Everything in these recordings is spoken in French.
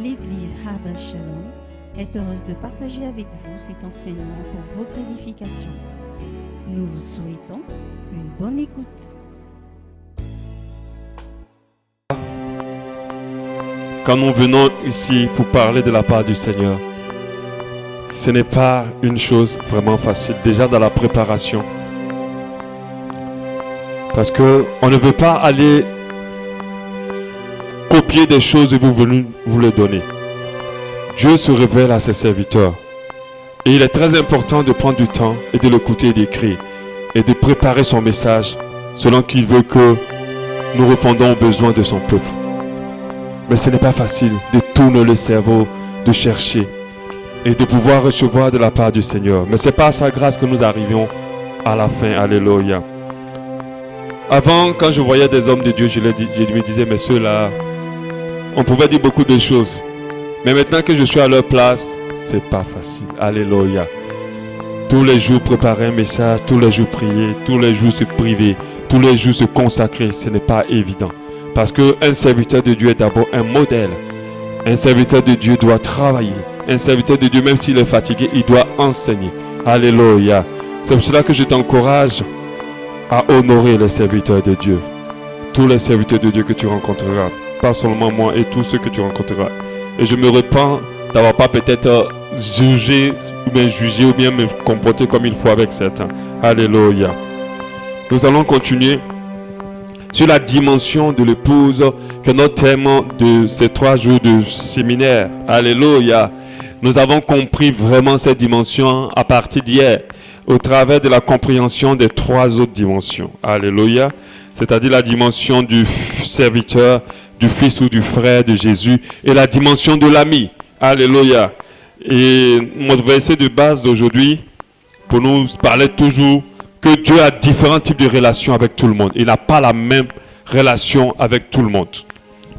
L'Église Habas Shalom est heureuse de partager avec vous cet enseignement pour votre édification. Nous vous souhaitons une bonne écoute. Quand nous venons ici pour parler de la part du Seigneur, ce n'est pas une chose vraiment facile, déjà dans la préparation. Parce qu'on ne veut pas aller copier des choses et vous les donner. Dieu se révèle à ses serviteurs. Et il est très important de prendre du temps et de l'écouter et d'écrire. Et de préparer son message selon qu'il veut que nous répondons aux besoins de son peuple. Mais ce n'est pas facile de tourner le cerveau, de chercher et de pouvoir recevoir de la part du Seigneur. Mais c'est par sa grâce que nous arrivions à la fin. Alléluia. Avant, quand je voyais des hommes de Dieu, je me disais, mais ceux-là, on pouvait dire beaucoup de choses. Mais maintenant que je suis à leur place, c'est pas facile. Alléluia. Tous les jours préparer un message, tous les jours prier, tous les jours se priver, tous les jours se consacrer, ce n'est pas évident. Parce qu'un serviteur de Dieu est d'abord un modèle. Un serviteur de Dieu doit travailler. Un serviteur de Dieu, même s'il est fatigué, il doit enseigner. Alléluia. C'est pour cela que je t'encourage à honorer les serviteurs de Dieu. Tous les serviteurs de Dieu que tu rencontreras. Pas seulement moi et tous ceux que tu rencontreras. Et je me repens d'avoir pas peut-être jugé ou bien me comporter comme il faut avec certains. Alléluia. Nous allons continuer sur la dimension de l'épouse, que notre thème de ces 3 jours de séminaire. Alléluia. Nous avons compris vraiment cette dimension à partir d'hier, au travers de la compréhension des 3 autres dimensions. Alléluia. C'est-à-dire la dimension du serviteur, du fils ou du frère de Jésus, et la dimension de l'ami. Alléluia. Et notre verset de base d'aujourd'hui, pour nous parler toujours que Dieu a différents types de relations avec tout le monde. Il n'a pas la même relation avec tout le monde.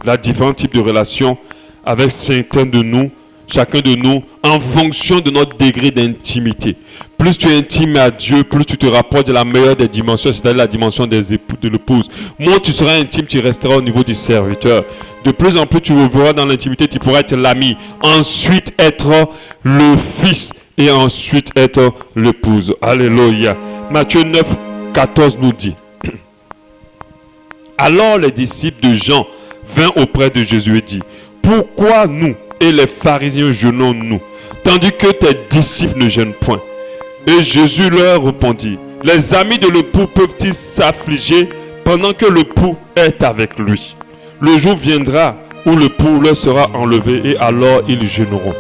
Il a différents types de relations avec chacun de nous, en fonction de notre degré d'intimité. Plus tu es intime à Dieu, plus tu te rapproches de la meilleure des dimensions, c'est-à-dire la dimension de l'épouse. Moins tu seras intime, tu resteras au niveau du serviteur. De plus en plus tu verras dans l'intimité, tu pourras être l'ami. Ensuite être le fils et ensuite être l'épouse. Alléluia. Matthieu 9, 14 nous dit. Alors les disciples de Jean vinrent auprès de Jésus et dit, pourquoi nous et les pharisiens jeûnons-nous, tandis que tes disciples ne jeûnent point? Et Jésus leur répondit, les amis de l'époux peuvent-ils s'affliger pendant que l'époux est avec lui? Le jour viendra où l'époux leur sera enlevé et alors ils jeûneront.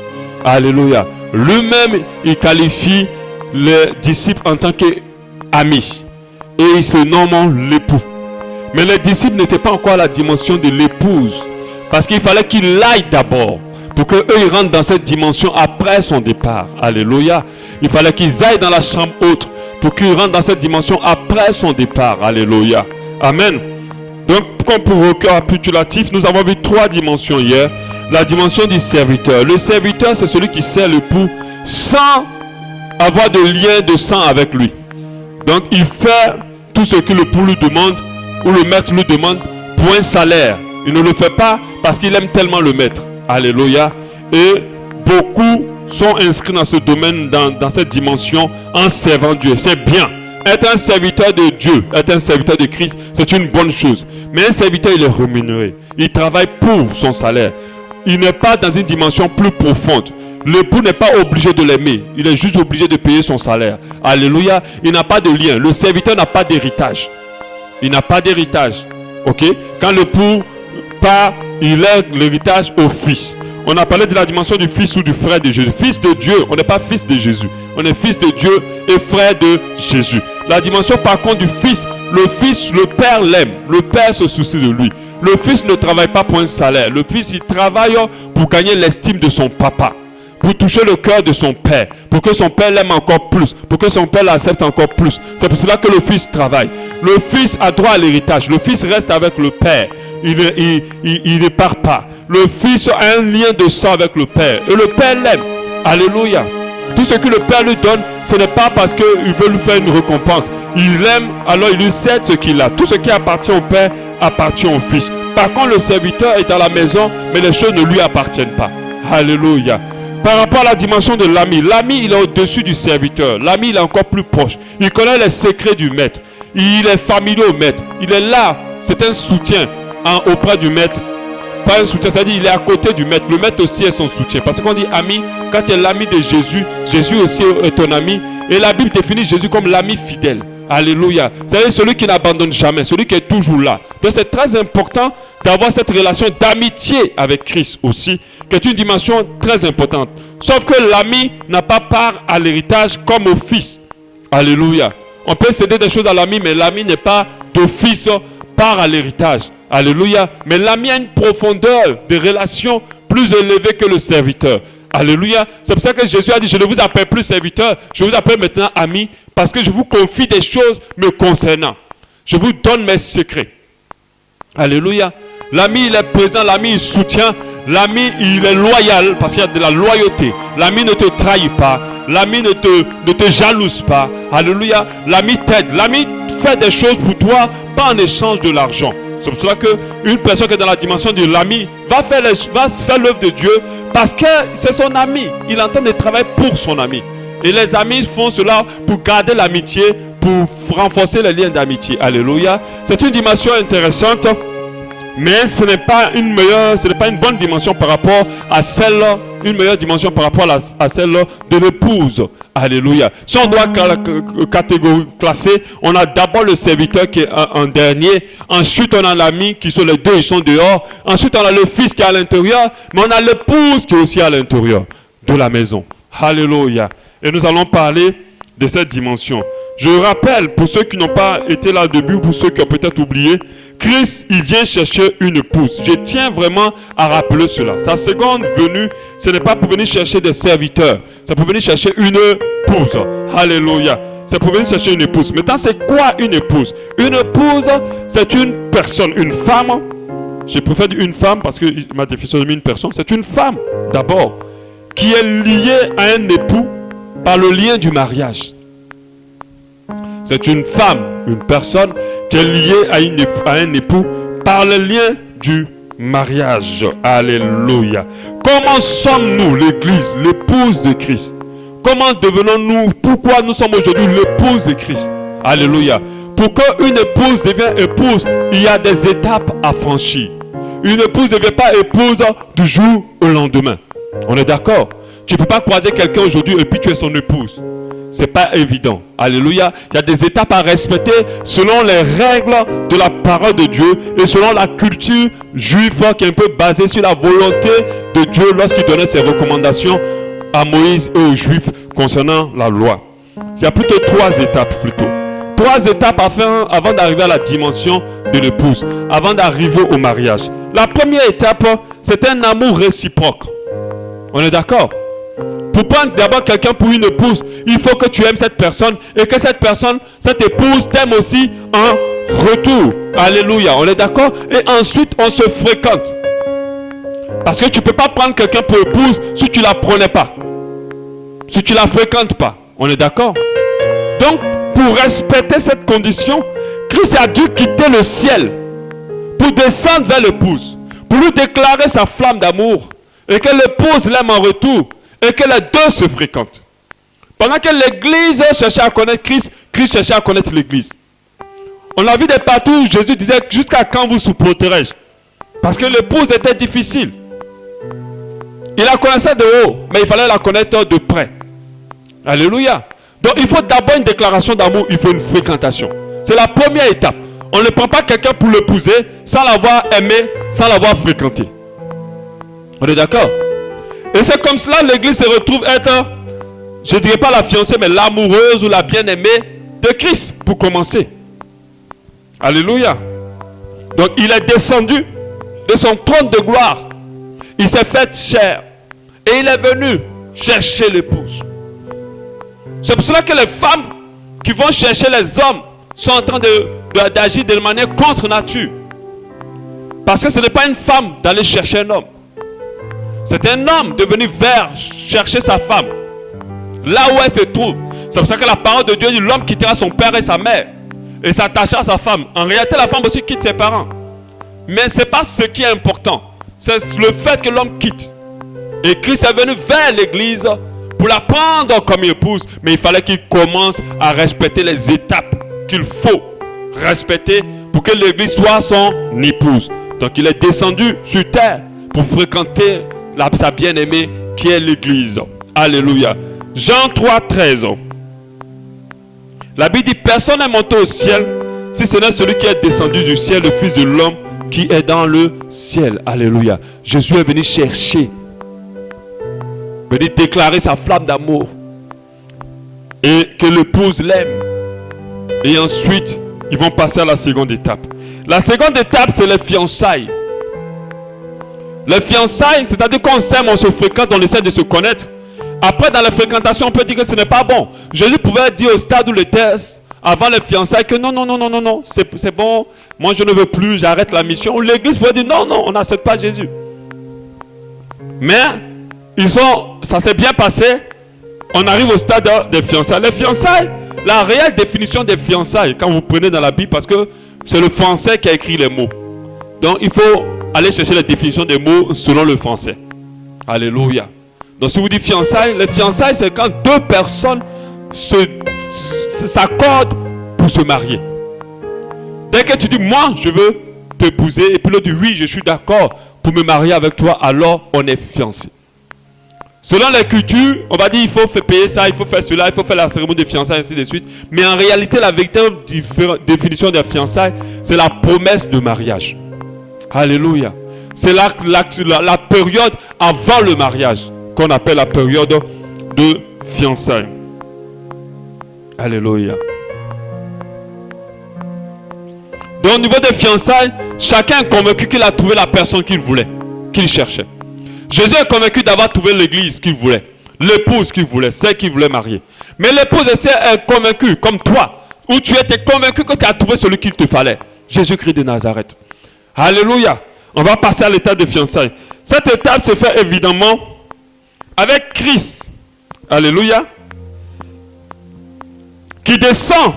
Alléluia. Lui-même, il qualifie les disciples en tant qu'amis et ils se nomment l'époux. Mais les disciples n'étaient pas encore à la dimension de l'épouse parce qu'il fallait qu'il aille d'abord pour qu'eux ils rentrent dans cette dimension après son départ. Alléluia. Il fallait qu'ils aillent dans la chambre haute pour qu'ils rentrent dans cette dimension après son départ. Alléluia. Amen. Donc, comme pour récapitulatif, nous avons vu 3 dimensions hier. La dimension du serviteur. Le serviteur, c'est celui qui sert l'époux sans avoir de lien de sang avec lui. Donc, il fait tout ce que l'époux lui demande ou le maître lui demande pour un salaire. Il ne le fait pas parce qu'il aime tellement le maître. Alléluia. Et beaucoup sont inscrits dans ce domaine, dans cette dimension, en servant Dieu. C'est bien. Être un serviteur de Dieu, être un serviteur de Christ, c'est une bonne chose. Mais un serviteur, il est rémunéré. Il travaille pour son salaire. Il n'est pas dans une dimension plus profonde. L'époux n'est pas obligé de l'aimer. Il est juste obligé de payer son salaire. Alléluia. Il n'a pas de lien. Le serviteur n'a pas d'héritage. Il n'a pas d'héritage. Ok? Quand l'époux part, il lègue l'héritage au fils. On a parlé de la dimension du fils ou du frère de Jésus. Fils de Dieu, on n'est pas fils de Jésus. On est fils de Dieu et frère de Jésus. La dimension par contre du fils, le fils, le père l'aime. Le père se soucie de lui. Le fils ne travaille pas pour un salaire. Le fils, il travaille pour gagner l'estime de son papa. Pour toucher le cœur de son père. Pour que son père l'aime encore plus. Pour que son père l'accepte encore plus. C'est pour cela que le fils travaille. Le fils a droit à l'héritage. Le fils reste avec le père. Il ne part pas. Le fils a un lien de sang avec le père. Et le père l'aime. Alléluia. Tout ce que le père lui donne, ce n'est pas parce qu'il veut lui faire une récompense. Il l'aime, alors il lui cède ce qu'il a. Tout ce qui appartient au père appartient au fils. Par contre, le serviteur est dans la maison, mais les choses ne lui appartiennent pas. Alléluia. Par rapport à la dimension de l'ami, l'ami il est au-dessus du serviteur. L'ami il est encore plus proche. Il connaît les secrets du maître. Il est familier au maître. Il est là. C'est un soutien auprès du maître. Pas un soutien, c'est-à-dire il est à côté du maître. Le maître aussi est son soutien. Parce qu'on dit ami, quand tu es l'ami de Jésus, Jésus aussi est ton ami. Et la Bible définit Jésus comme l'ami fidèle. Alléluia. C'est-à-dire celui qui n'abandonne jamais, celui qui est toujours là. Donc c'est très important d'avoir cette relation d'amitié avec Christ aussi, qui est une dimension très importante. Sauf que l'ami n'a pas part à l'héritage comme au fils. Alléluia. On peut céder des choses à l'ami, mais l'ami n'est pas d'office part à l'héritage. Alléluia. Mais l'ami a une profondeur de relation plus élevée que le serviteur. Alléluia. C'est pour ça que Jésus a dit, je ne vous appelle plus serviteur, je vous appelle maintenant ami, parce que je vous confie des choses me concernant. Je vous donne mes secrets. Alléluia. L'ami, il est présent, l'ami, il soutient. L'ami, il est loyal, parce qu'il y a de la loyauté. L'ami ne te trahit pas. L'ami ne te jalouse pas. Alléluia. L'ami t'aide. L'ami fait des choses pour toi, pas en échange de l'argent. C'est pour cela qu'une personne qui est dans la dimension de l'ami va faire l'œuvre de Dieu, parce que c'est son ami. Il est en train de travailler pour son ami. Et les amis font cela pour garder l'amitié, pour renforcer les liens d'amitié. Alléluia. C'est une dimension intéressante, mais ce n'est pas une bonne dimension par rapport à celle, une meilleure dimension par rapport à celle de l'épouse. Alléluia. Si on doit classer, on a d'abord le serviteur qui est en dernier. Ensuite, on a l'ami qui sont les deux, ils sont dehors. Ensuite, on a le fils qui est à l'intérieur. Mais on a l'épouse qui est aussi à l'intérieur de la maison. Alléluia. Et nous allons parler de cette dimension. Je rappelle, pour ceux qui n'ont pas été là au début, ou pour ceux qui ont peut-être oublié, Christ, il vient chercher une épouse. Je tiens vraiment à rappeler cela. Sa seconde venue, ce n'est pas pour venir chercher des serviteurs. C'est pour venir chercher une épouse. Alléluia. C'est pour venir chercher une épouse. Maintenant, c'est quoi une épouse? Une épouse, c'est une personne, une femme. Je préfère dire une femme parce que ma définition de une personne, c'est une femme d'abord, qui est liée à un époux par le lien du mariage. C'est une femme, une personne qui est liée à un époux par le lien du mariage. Alléluia. Comment sommes-nous, l'Église, l'épouse de Christ? Comment devenons-nous? Pourquoi nous sommes aujourd'hui l'épouse de Christ? Alléluia. Pour qu'une épouse devienne épouse, il y a des étapes à franchir. Une épouse ne devient pas épouse du jour au lendemain. On est d'accord? Tu ne peux pas croiser quelqu'un aujourd'hui et puis tu es son épouse. C'est pas évident. Alléluia. Il y a des étapes à respecter selon les règles de la parole de Dieu et selon la culture juive qui est un peu basée sur la volonté de Dieu lorsqu'il donnait ses recommandations à Moïse et aux Juifs concernant la loi. Il y a plutôt 3 étapes plutôt. 3 étapes avant d'arriver à la dimension de l'épouse, avant d'arriver au mariage. La première étape, c'est un amour réciproque. On est d'accord? Pour prendre d'abord quelqu'un pour une épouse, il faut que tu aimes cette personne et que cette personne, cette épouse t'aime aussi en retour. Alléluia, on est d'accord? Et ensuite, on se fréquente. Parce que tu ne peux pas prendre quelqu'un pour épouse si tu ne la prenais pas. Si tu ne la fréquentes pas. On est d'accord? Donc, pour respecter cette condition, Christ a dû quitter le ciel pour descendre vers l'épouse, pour lui déclarer sa flamme d'amour et que l'épouse l'aime en retour. Et que les deux se fréquentent. Pendant que l'Église cherchait à connaître Christ, Christ cherchait à connaître l'Église. On a vu de partout, Jésus disait, jusqu'à quand vous supporterai-je? Parce que l'épouse était difficile. Il la connaissait de haut, mais il fallait la connaître de près. Alléluia. Donc il faut d'abord une déclaration d'amour, il faut une fréquentation. C'est la première étape. On ne prend pas quelqu'un pour l'épouser sans l'avoir aimé, sans l'avoir fréquenté. On est d'accord? Et c'est comme cela l'Église se retrouve être, je ne dirais pas la fiancée, mais l'amoureuse ou la bien-aimée de Christ, pour commencer. Alléluia. Donc il est descendu de son trône de gloire. Il s'est fait chair. Et il est venu chercher l'épouse. C'est pour cela que les femmes qui vont chercher les hommes sont en train d'agir de manière contre nature. Parce que ce n'est pas une femme d'aller chercher un homme. C'est un homme de venir chercher sa femme. Là où elle se trouve. C'est pour ça que la parole de Dieu dit l'homme quittera son père et sa mère et s'attachera à sa femme. En réalité, la femme aussi quitte ses parents. Mais ce n'est pas ce qui est important. C'est le fait que l'homme quitte. Et Christ est venu vers l'église pour la prendre comme épouse. Mais il fallait qu'il commence à respecter les étapes qu'il faut respecter pour que l'église soit son épouse. Donc il est descendu sur terre pour fréquenter sa bien-aimée qui est l'église. Alléluia. Jean 3, 13. La Bible dit, personne n'est monté au ciel si ce n'est celui qui est descendu du ciel, le Fils de l'homme qui est dans le ciel. Alléluia. Jésus est venu chercher, venu déclarer sa flamme d'amour et que l'épouse l'aime. Et ensuite, ils vont passer à la seconde étape. La seconde étape, c'est les fiançailles. Les fiançailles, c'est-à-dire qu'on s'aime, on se fréquente, on essaie de se connaître. Après, dans la fréquentation, on peut dire que ce n'est pas bon. Jésus pouvait dire au stade où il était, avant les fiançailles, que non, c'est bon, moi je ne veux plus, j'arrête la mission. L'église pouvait dire non, on n'accepte pas Jésus. Mais, ça s'est bien passé. On arrive au stade des fiançailles. Les fiançailles, la réelle définition des fiançailles, quand vous prenez dans la Bible, parce que c'est le français qui a écrit les mots. Donc, il faut aller chercher la définition des mots selon le français. Alléluia. Donc, si vous dites fiançailles, les fiançailles, c'est quand deux personnes s'accordent pour se marier. Dès que tu dis, moi, je veux t'épouser, et puis l'autre dit, oui, je suis d'accord pour me marier avec toi, alors on est fiancés. Selon les cultures, on va dire, il faut payer ça, il faut faire cela, il faut faire la cérémonie de fiançailles, ainsi de suite. Mais en réalité, la véritable définition des fiançailles, c'est la promesse de mariage. Alléluia. C'est la période avant le mariage qu'on appelle la période de fiançailles. Alléluia. Donc au niveau des fiançailles, chacun est convaincu qu'il a trouvé la personne qu'il voulait, qu'il cherchait. Jésus est convaincu d'avoir trouvé l'église qu'il voulait, l'épouse qu'il voulait, celle qu'il voulait marier. Mais l'épouse aussi est convaincue, comme toi, où tu étais convaincu que tu as trouvé celui qu'il te fallait. Jésus-Christ de Nazareth. Alléluia. On va passer à l'étape de fiançailles. Cette étape se fait évidemment avec Christ. Alléluia. Qui descend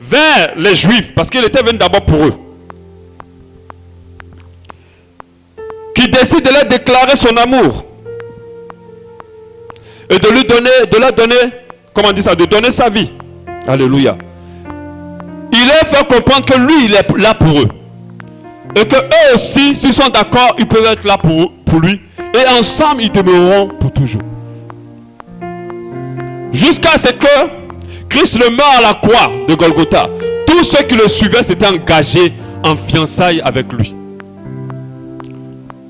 vers les Juifs, parce qu'il était venu d'abord pour eux. Qui décide de leur déclarer son amour. Et de leur donner, comment on dit ça, de donner sa vie. Alléluia. Il leur fait comprendre que lui, il est là pour eux. Et que eux aussi, s'ils sont d'accord, ils peuvent être là pour lui. Et ensemble, ils demeureront pour toujours. Jusqu'à ce que Christ le meurt à la croix de Golgotha. Tous ceux qui le suivaient s'étaient engagés en fiançailles avec lui.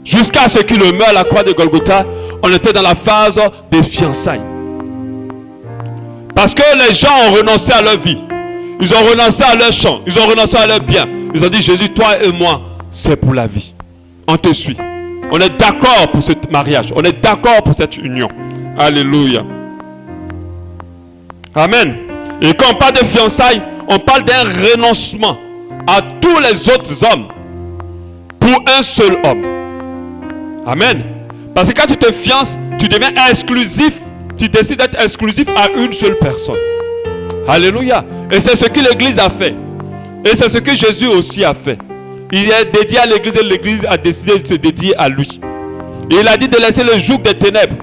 Jusqu'à ce qu'il le meurt à la croix de Golgotha, on était dans la phase des fiançailles. Parce que les gens ont renoncé à leur vie. Ils ont renoncé à leur champ. Ils ont renoncé à leur bien. Ils ont dit, Jésus, toi et moi, c'est pour la vie. On te suit. On est d'accord pour ce mariage. On est d'accord pour cette union. Alléluia. Amen. Et quand on parle de fiançailles, on parle d'un renoncement à tous les autres hommes pour un seul homme. Amen. Parce que quand tu te fiances, tu deviens exclusif. Tu décides d'être exclusif à une seule personne. Alléluia. Et c'est ce que l'Église a fait. Et c'est ce que Jésus aussi a fait. Il est dédié à l'Église et l'Église a décidé de se dédier à lui. Et il a dit de laisser le joug des ténèbres,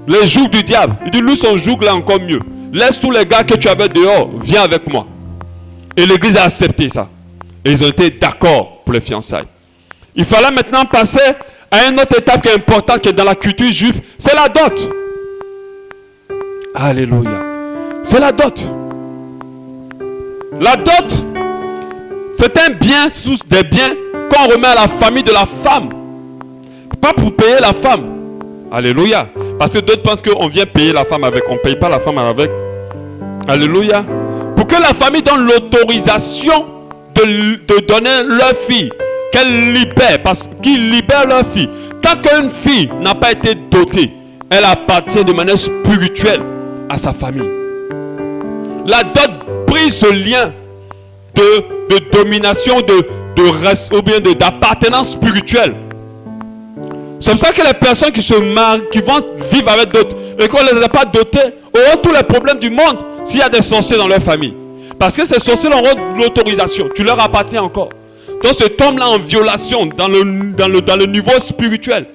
le joug du diable. Il dit, lui, son joug là encore mieux. Laisse tous les gars que tu avais dehors, viens avec moi. Et l'Église a accepté ça. Et ils ont été d'accord pour les fiançailles. Il fallait maintenant passer à une autre étape qui est importante, qui est dans la culture juive, c'est la dot. Alléluia. C'est la dot. La dot, c'est un bien sous des biens qu'on remet à la famille de la femme. Pas pour payer la femme. Alléluia. Parce que d'autres pensent qu'on vient payer la femme avec. On ne paye pas la femme avec. Alléluia. Pour que la famille donne l'autorisation de donner leur fille. Qu'elle libère. Parce qu'ils libèrent leur fille. Tant qu'une fille n'a pas été dotée, elle appartient de manière spirituelle à sa famille. La dot brise ce lien de domination, ou bien d'appartenance spirituelle. C'est pour ça que les personnes qui se marient, qui vont vivre avec d'autres, et qu'on ne les a pas dotés, auront tous les problèmes du monde s'il y a des sorciers dans leur famille. Parce que ces sorciers auront l'autorisation. Tu leur appartiens encore. Donc cet homme-là en violation dans le niveau spirituel.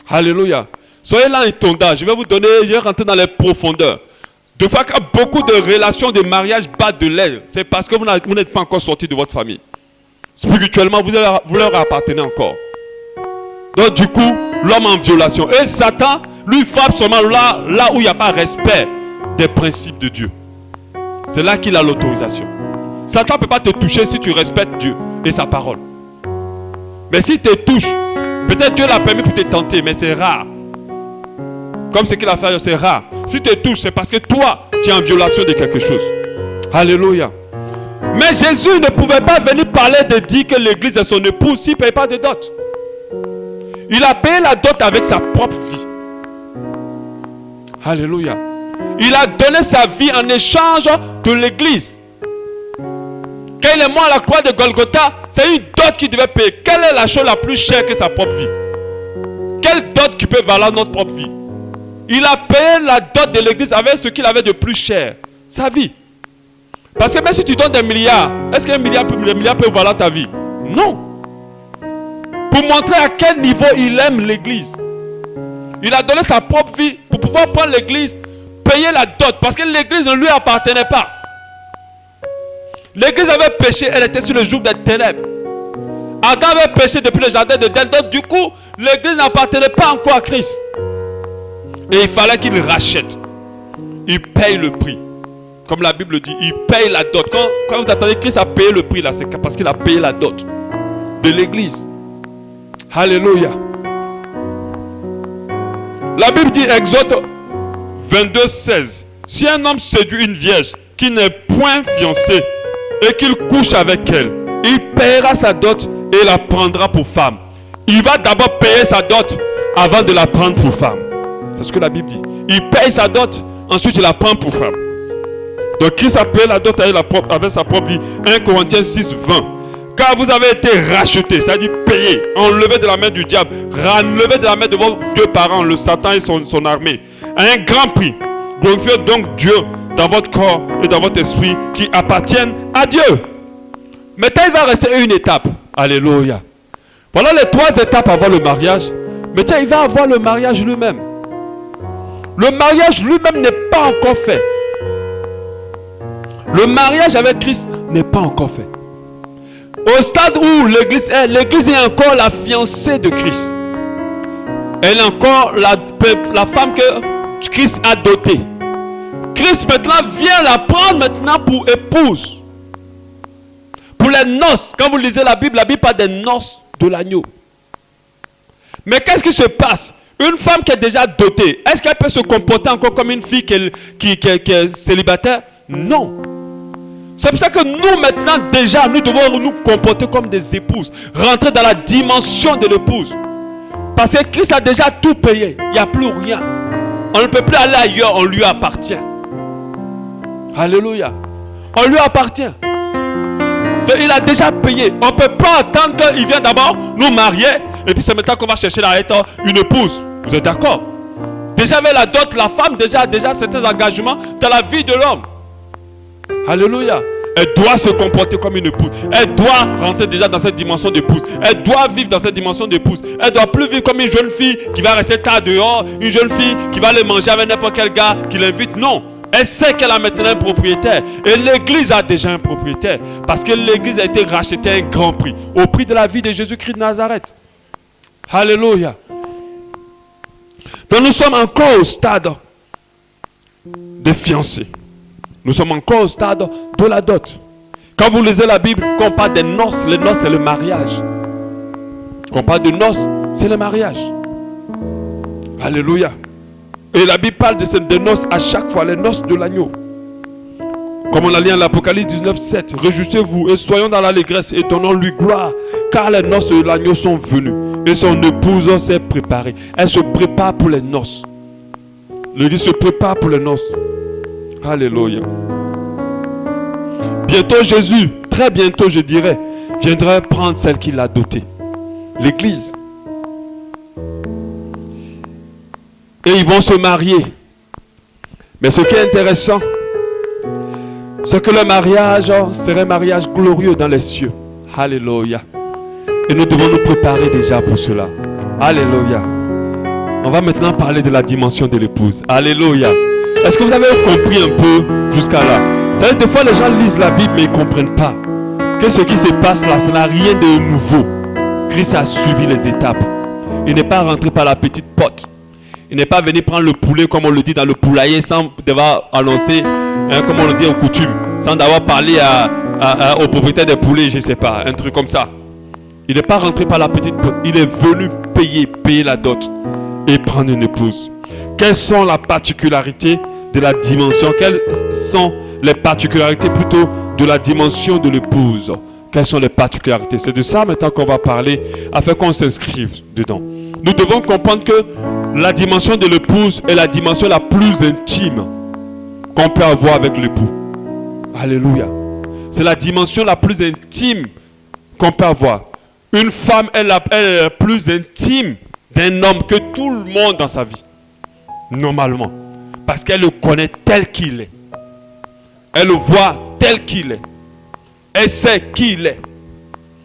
Alléluia. Soyez là étonnants. Je vais rentrer dans les profondeurs. De fois qu'il y a beaucoup de relations de mariage battent de l'aile, c'est parce que vous n'êtes pas encore sorti de votre famille. Spirituellement, vous leur appartenez encore. Donc du coup, l'homme en violation. Et Satan, lui, frappe seulement là où il n'y a pas respect des principes de Dieu. C'est là qu'il a l'autorisation. Satan ne peut pas te toucher si tu respectes Dieu et sa parole. Mais s'il te touche, peut-être Dieu l'a permis pour te tenter, mais c'est rare. Comme ce qu'il a fait, c'est rare. Si tu te touches, c'est parce que toi, tu es en violation de quelque chose. Alléluia. Mais Jésus ne pouvait pas venir parler de dire que l'église est son épouse s'il ne paye pas de dot. Il a payé la dot avec sa propre vie. Alléluia. Il a donné sa vie en échange de l'église. Quand il est mort à la croix de Golgotha, c'est une dot qu'il devait payer. Quelle est la chose la plus chère que sa propre vie? Quelle dot qui peut valoir notre propre vie? Il a payé la dot de l'église avec ce qu'il avait de plus cher, sa vie. Parce que même si tu donnes des milliards, est-ce qu'un milliard peut valoir ta vie? Non. Pour montrer à quel niveau il aime l'église. Il a donné sa propre vie pour pouvoir prendre l'église, payer la dot, parce que l'église ne lui appartenait pas. L'église avait péché, elle était sur le joug des ténèbres. Adam avait péché depuis le jardin de d'Éden, donc du coup, l'église n'appartenait pas encore à Christ. Et il fallait qu'il rachète. Il paye le prix. Comme la Bible dit, il paye la dot. Quand vous attendez Christ a payé le prix, là, c'est parce qu'il a payé la dot de l'église. Alléluia. La Bible dit, Exode 22, 16. Si un homme séduit une vierge qui n'est point fiancée et qu'il couche avec elle, il paiera sa dot et la prendra pour femme. Il va d'abord payer sa dot avant de la prendre pour femme. C'est ce que la Bible dit. Il paye sa dot, ensuite il la prend pour femme. Donc Christ a payé la dot avec sa propre vie. 1 Corinthiens 6, 20. Car vous avez été rachetés, c'est-à-dire payés, enlevés de la main du diable, enlevés de la main de vos vieux parents, le Satan et son armée, à un grand prix. Glorifiez donc Dieu dans votre corps et dans votre esprit qui appartiennent à Dieu. Maintenant, il va rester une étape. Alléluia. Voilà les 3 étapes avant le mariage. Mais tiens, il va avoir le mariage lui-même. Le mariage lui-même n'est pas encore fait. Le mariage avec Christ n'est pas encore fait. Au stade où l'église est encore la fiancée de Christ. Elle est encore la femme que Christ a dotée. Christ maintenant vient la prendre maintenant pour épouse. Pour les noces. Quand vous lisez la Bible parle des noces de l'agneau. Mais qu'est-ce qui se passe? Une femme qui est déjà dotée, est-ce qu'elle peut se comporter encore comme une fille qui est célibataire? Non. C'est pour ça que nous maintenant déjà, nous devons nous comporter comme des épouses. Rentrer dans la dimension de l'épouse. Parce que Christ a déjà tout payé. Il n'y a plus rien. On ne peut plus aller ailleurs, on lui appartient. Alléluia. On lui appartient. Donc, il a déjà payé. On ne peut pas attendre qu'il vienne d'abord nous marier. Et puis c'est maintenant qu'on va chercher une épouse. Vous êtes d'accord? Déjà avec la dot, la femme déjà a certains engagements dans la vie de l'homme. Alléluia. Elle doit se comporter comme une épouse. Elle doit rentrer déjà dans cette dimension d'épouse. Elle doit vivre dans cette dimension d'épouse. Elle ne doit plus vivre comme une jeune fille qui va rester tard dehors. Une jeune fille qui va aller manger avec n'importe quel gars qui l'invite. Non. Elle sait qu'elle a maintenant un propriétaire. Et l'église a déjà un propriétaire. Parce que l'église a été rachetée à un grand prix. Au prix de la vie de Jésus-Christ de Nazareth. Alléluia. Donc nous sommes encore au stade des fiancés. Nous sommes encore au stade de la dot. Quand vous lisez la Bible, quand on parle des noces, les noces c'est le mariage. Quand on parle de noces, c'est le mariage. Alléluia. Et la Bible parle de noces à chaque fois, les noces de l'agneau. Comme on l'a lu en l'Apocalypse 19, 7. Réjouissez-vous et soyons dans l'allégresse et donnons-lui gloire, car les noces de l'agneau sont venues et son épouse s'est préparée. Elle se prépare pour les noces. L'église se prépare pour les noces. Alléluia. Bientôt Jésus, très bientôt je dirais, viendra prendre celle qu'il a dotée. L'église. Et ils vont se marier. Mais ce qui est intéressant, c'est que le mariage serait un mariage glorieux dans les cieux. Alléluia. Et nous devons nous préparer déjà pour cela. Alléluia. On va maintenant parler de la dimension de l'épouse. Alléluia. Est-ce que vous avez compris un peu jusqu'à là? Vous savez, des fois les gens lisent la Bible mais ils ne comprennent pas que ce qui se passe là, ça n'a rien de nouveau. Christ a suivi les étapes. Il n'est pas rentré par la petite porte. Il n'est pas venu prendre le poulet comme on le dit dans le poulailler sans devoir annoncer, comme on le dit en coutume, sans d'avoir parlé au propriétaire des poulets, je ne sais pas, un truc comme ça. Il n'est pas rentré par la petite porte. Il est venu payer la dot et prendre une épouse. Quelles sont les particularités de la dimension? Quelles sont les particularités plutôt de la dimension de l'épouse? Quelles sont les particularités? C'est de ça maintenant qu'on va parler afin qu'on s'inscrive dedans. Nous devons comprendre que la dimension de l'épouse est la dimension la plus intime qu'on peut avoir avec l'époux. Alléluia. C'est la dimension la plus intime qu'on peut avoir. Une femme est la plus intime d'un homme que tout le monde dans sa vie. Normalement. Parce qu'elle le connaît tel qu'il est. Elle le voit tel qu'il est. Elle sait qui il est.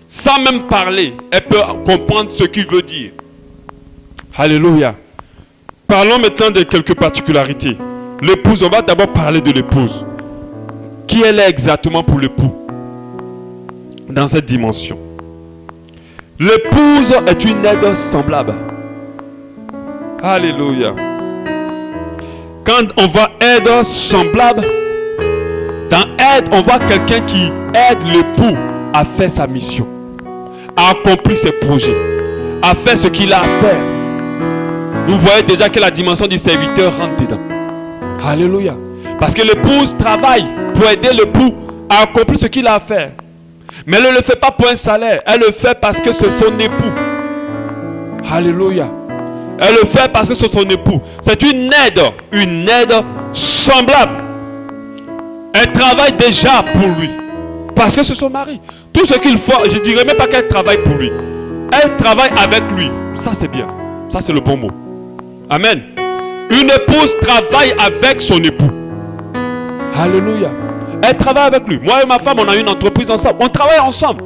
Sans même parler, elle peut comprendre ce qu'il veut dire. Alléluia. Parlons maintenant de quelques particularités. L'épouse, on va d'abord parler de l'épouse. Qui elle est exactement pour l'époux dans cette dimension? L'épouse est une aide semblable. Alléluia. Quand on voit aide semblable, dans aide, on voit quelqu'un qui aide l'époux à faire sa mission, à accomplir ses projets, à faire ce qu'il a à faire. Vous voyez déjà que la dimension du serviteur rentre dedans. Alléluia. Parce que l'épouse travaille pour aider l'époux à accomplir ce qu'il a à faire. Mais elle ne le fait pas pour un salaire. Elle le fait parce que c'est son époux. Alléluia. Elle le fait parce que c'est son époux. C'est une aide semblable. Elle travaille déjà pour lui. Parce que c'est son mari. Tout ce qu'il faut, je ne dirais même pas qu'elle travaille pour lui. Elle travaille avec lui. Ça c'est bien. Ça c'est le bon mot. Amen. Une épouse travaille avec son époux. Alléluia. Elle travaille avec lui. Moi et ma femme, on a une entreprise ensemble. On travaille ensemble.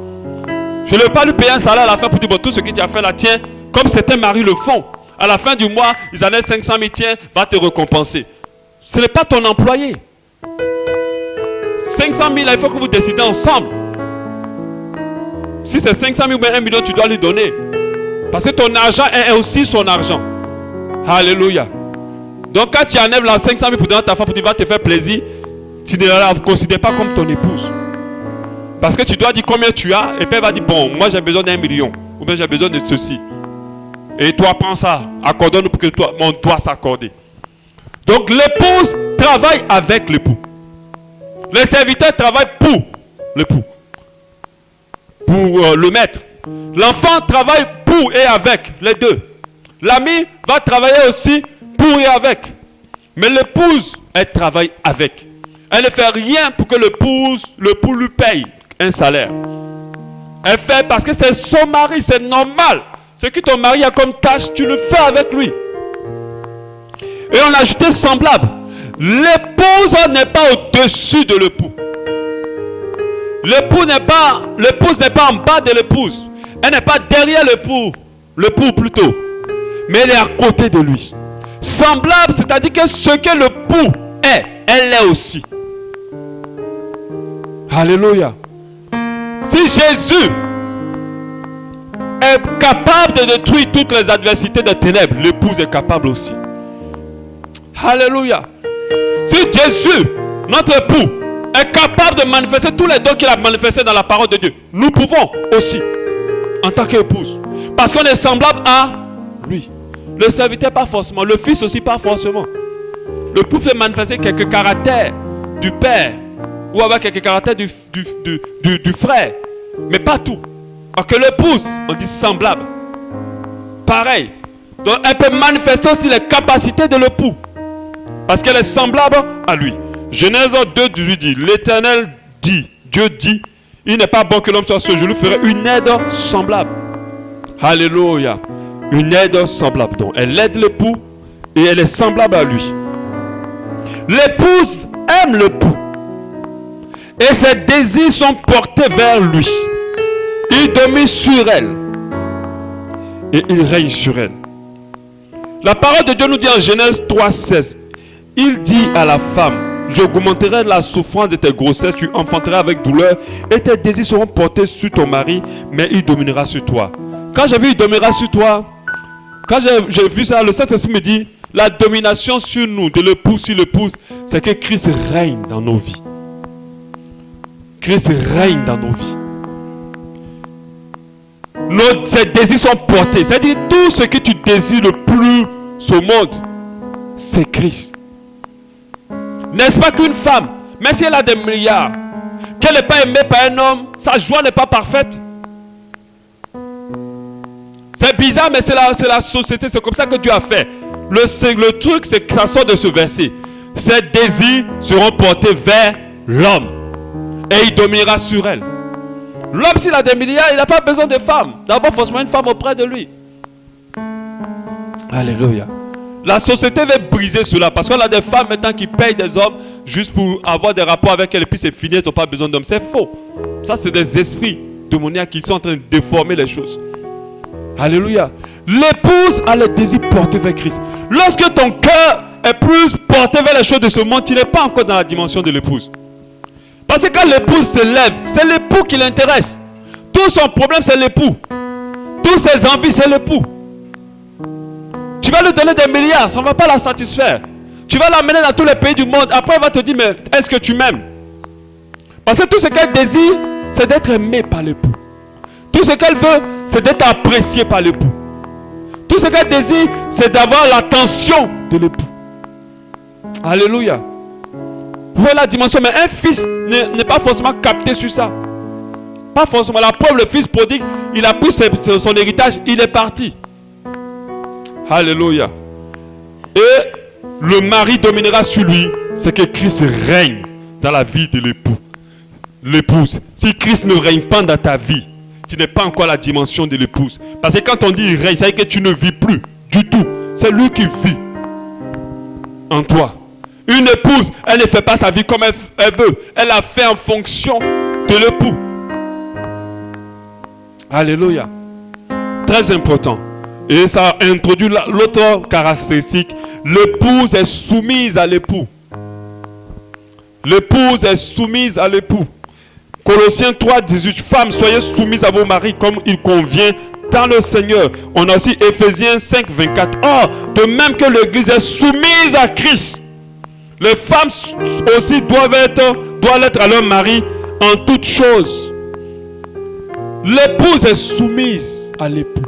Je ne vais pas lui payer un salaire à la fin pour dire, bon, tout ce que tu as fait là, tiens, comme certains maris le font. À la fin du mois, ils en ont 500 000, tiens, va te récompenser. Ce n'est pas ton employé. 500 000, il faut que vous décidez ensemble. Si c'est 500 000 ou 1 million, tu dois lui donner. Parce que ton argent est aussi son argent. Alléluia. Donc quand tu enlèves la 500 000 pour donner à ta femme, pour dire, va te faire plaisir, tu ne la considères pas comme ton épouse. Parce que tu dois dire combien tu as, et puis elle va dire, bon, moi j'ai besoin d'1 million, ou bien j'ai besoin de ceci. Et toi, prends ça, accorde-nous pour que toi, on doit s'accorder. Donc l'épouse travaille avec l'époux. Les serviteurs travaillent pour l'époux, pour le maître. L'enfant travaille pour et avec, les deux. L'ami va travailler aussi pour et avec. Mais l'épouse, elle travaille avec. Elle ne fait rien pour que l'époux lui paye un salaire. Elle fait parce que c'est son mari, c'est normal. Ce que ton mari a comme tâche, tu le fais avec lui. Et on a ajouté semblable. L'épouse n'est pas au-dessus de l'époux. L'épouse n'est pas en bas de l'épouse. Elle n'est pas derrière l'époux plutôt. Mais elle est à côté de lui. Semblable, c'est-à-dire que ce que l'époux est, elle l'est aussi. Alléluia. Si Jésus est capable de détruire toutes les adversités des ténèbres, l'épouse est capable aussi. Alléluia. Si Jésus, notre époux, est capable de manifester tous les dons qu'il a manifestés dans la parole de Dieu, nous pouvons aussi, en tant qu'épouse. Parce qu'on est semblable à lui. Le serviteur pas forcément, le fils aussi pas forcément. L'époux fait manifester quelques caractères du père, ou avec quelques caractères du frère, mais pas tout. Alors que l'épouse, on dit semblable. Pareil. Donc elle peut manifester aussi les capacités de l'époux. Parce qu'elle est semblable à lui. Genèse 2, 18 dit, l'Éternel dit, Dieu dit, il n'est pas bon que l'homme soit seul, je lui ferai une aide semblable. Alléluia. Une aide semblable. Donc elle aide l'époux et elle est semblable à lui. L'épouse aime l'époux. Et ses désirs sont portés vers lui. Il domine sur elle. Et il règne sur elle. La parole de Dieu nous dit en Genèse 3,16. Il dit à la femme, j'augmenterai la souffrance de tes grossesses, tu enfanteras avec douleur, et tes désirs seront portés sur ton mari, mais il dominera sur toi. Quand j'ai vu il dominera sur toi, quand j'ai vu ça, le Saint-Esprit me dit, la domination sur nous, de l'époux sur l'épouse, c'est que Christ règne dans nos vies. Christ règne dans nos vies. Ses désirs sont portés. C'est-à-dire tout ce que tu désires le plus au monde, c'est Christ. N'est-ce pas qu'une femme, même si elle a des milliards, qu'elle n'est pas aimée par un homme, sa joie n'est pas parfaite. C'est bizarre, mais c'est la société, c'est comme ça que Dieu a fait. Le truc, c'est que ça sort de ce verset. Ses désirs seront portés vers l'homme. Et il dominera sur elle. L'homme, s'il a des milliards, il n'a pas besoin de femmes. D'avoir forcément une femme auprès de lui. Alléluia. La société veut briser cela. Parce qu'on a des femmes maintenant qui payent des hommes juste pour avoir des rapports avec elles. Et puis c'est fini, elles n'ont pas besoin d'hommes. C'est faux. Ça, c'est des esprits démoniaques qui sont en train de déformer les choses. Alléluia. L'épouse a le désir porté vers Christ. Lorsque ton cœur est plus porté vers les choses de ce monde, tu n'es pas encore dans la dimension de l'épouse. Parce que quand l'épouse se lève, c'est l'époux qui l'intéresse. Tout son problème, c'est l'époux. Toutes ses envies, c'est l'époux. Tu vas lui donner des milliards, ça ne va pas la satisfaire. Tu vas l'amener dans tous les pays du monde. Après, elle va te dire, mais est-ce que tu m'aimes? Parce que tout ce qu'elle désire, c'est d'être aimée par l'époux. Tout ce qu'elle veut, c'est d'être appréciée par l'époux. Tout ce qu'elle désire, c'est d'avoir l'attention de l'époux. Alléluia. Vous voyez la dimension, mais un fils n'est pas forcément capté sur ça. Pas forcément. La preuve, le fils prodigue, il a pris son héritage, il est parti. Alléluia. Et le mari dominera sur lui, c'est que Christ règne dans la vie de l'époux. L'épouse. Si Christ ne règne pas dans ta vie, tu n'es pas encore à la dimension de l'épouse. Parce que quand on dit il règne, ça veut dire que tu ne vis plus du tout. C'est lui qui vit en toi. Une épouse, elle ne fait pas sa vie comme elle veut. Elle la fait en fonction de l'époux. Alléluia. Très important. Et ça introduit l'autre caractéristique. L'épouse est soumise à l'époux. L'épouse est soumise à l'époux. Colossiens 3, 18. Femmes, soyez soumises à vos maris comme il convient dans le Seigneur. On a aussi Éphésiens 5, 24. Or, de même que l'Église est soumise à Christ, les femmes aussi doivent l'être à leur mari en toutes choses. L'épouse est soumise à l'époux.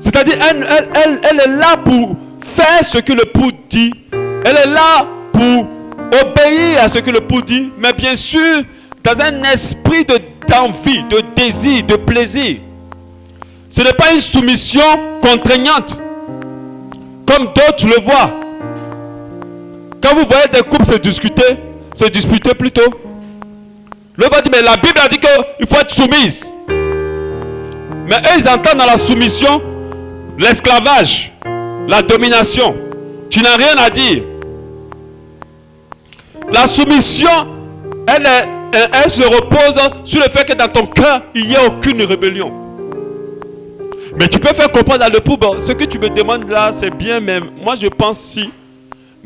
C'est-à-dire, elle est là pour faire ce que l'époux dit. Elle est là pour obéir à ce que l'époux dit. Mais bien sûr, dans un esprit d'envie, de désir, de plaisir. Ce n'est pas une soumission contraignante. Comme d'autres le voient. Quand vous voyez des couples se disputer plutôt, le va dire, mais la Bible a dit qu'il faut être soumise. Mais eux, ils entendent dans la soumission l'esclavage, la domination. Tu n'as rien à dire. La soumission, elle se repose sur le fait que dans ton cœur, il n'y a aucune rébellion. Mais tu peux faire comprendre à l'époux, bon, ce que tu me demandes là, c'est bien, mais moi je pense si.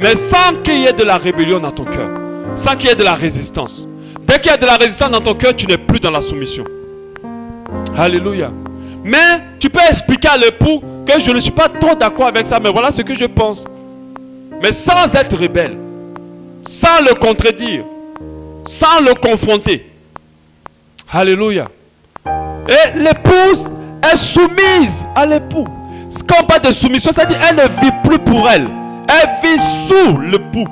Mais sans qu'il y ait de la rébellion dans ton cœur, sans qu'il y ait de la résistance. Dès qu'il y a de la résistance dans ton cœur, tu n'es plus dans la soumission. Alléluia. Mais tu peux expliquer à l'époux que je ne suis pas trop d'accord avec ça, mais voilà ce que je pense. Mais sans être rebelle, sans le contredire, sans le confronter. Alléluia. Et l'épouse est soumise à l'époux. Quand on parle de soumission, c'est-à-dire qu'elle ne vit plus pour elle. Elle vit sous l'époux.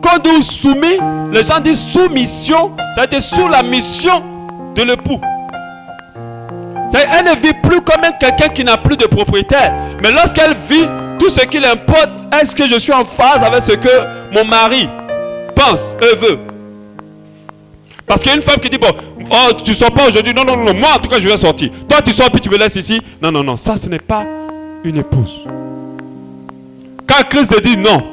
Quand on dit soumis, les gens disent soumission, c'est-à-dire sous la mission de l'époux. Elle ne vit plus comme quelqu'un qui n'a plus de propriétaire. Mais lorsqu'elle vit, tout ce qui l'importe, est-ce que je suis en phase avec ce que mon mari pense et veut? Parce qu'il y a une femme qui dit, bon, oh, tu ne sors pas aujourd'hui. Non, moi en tout cas je vais sortir. Toi tu sors puis tu me laisses ici. Non, ça ce n'est pas une épouse. Quand Christ dit non,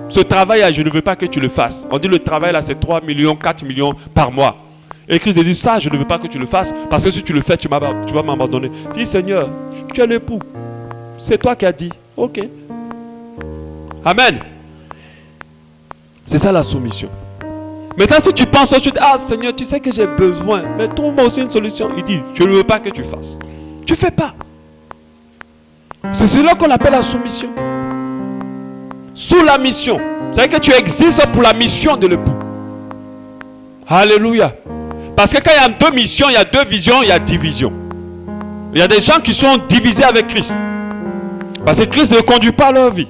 ce travail là je ne veux pas que tu le fasses. On dit le travail là c'est 3 millions, 4 millions par mois. Et Christ dit, ça, je ne veux pas que tu le fasses, parce que si tu le fais, tu vas m'abandonner. Dis, Seigneur, tu es l'époux. C'est toi qui as dit. Ok. Amen. C'est ça la soumission. Maintenant, si tu penses ensuite, ah Seigneur, tu sais que j'ai besoin, mais trouve-moi aussi une solution. Il dit, je ne veux pas que tu fasses. Tu ne fais pas. C'est cela qu'on appelle la soumission. Sous la mission. C'est que tu existes pour la mission de l'époux. Alléluia. Parce que quand il y a deux missions, il y a deux visions, il y a division. Il y a des gens qui sont divisés avec Christ. Parce que Christ ne conduit pas leur vie.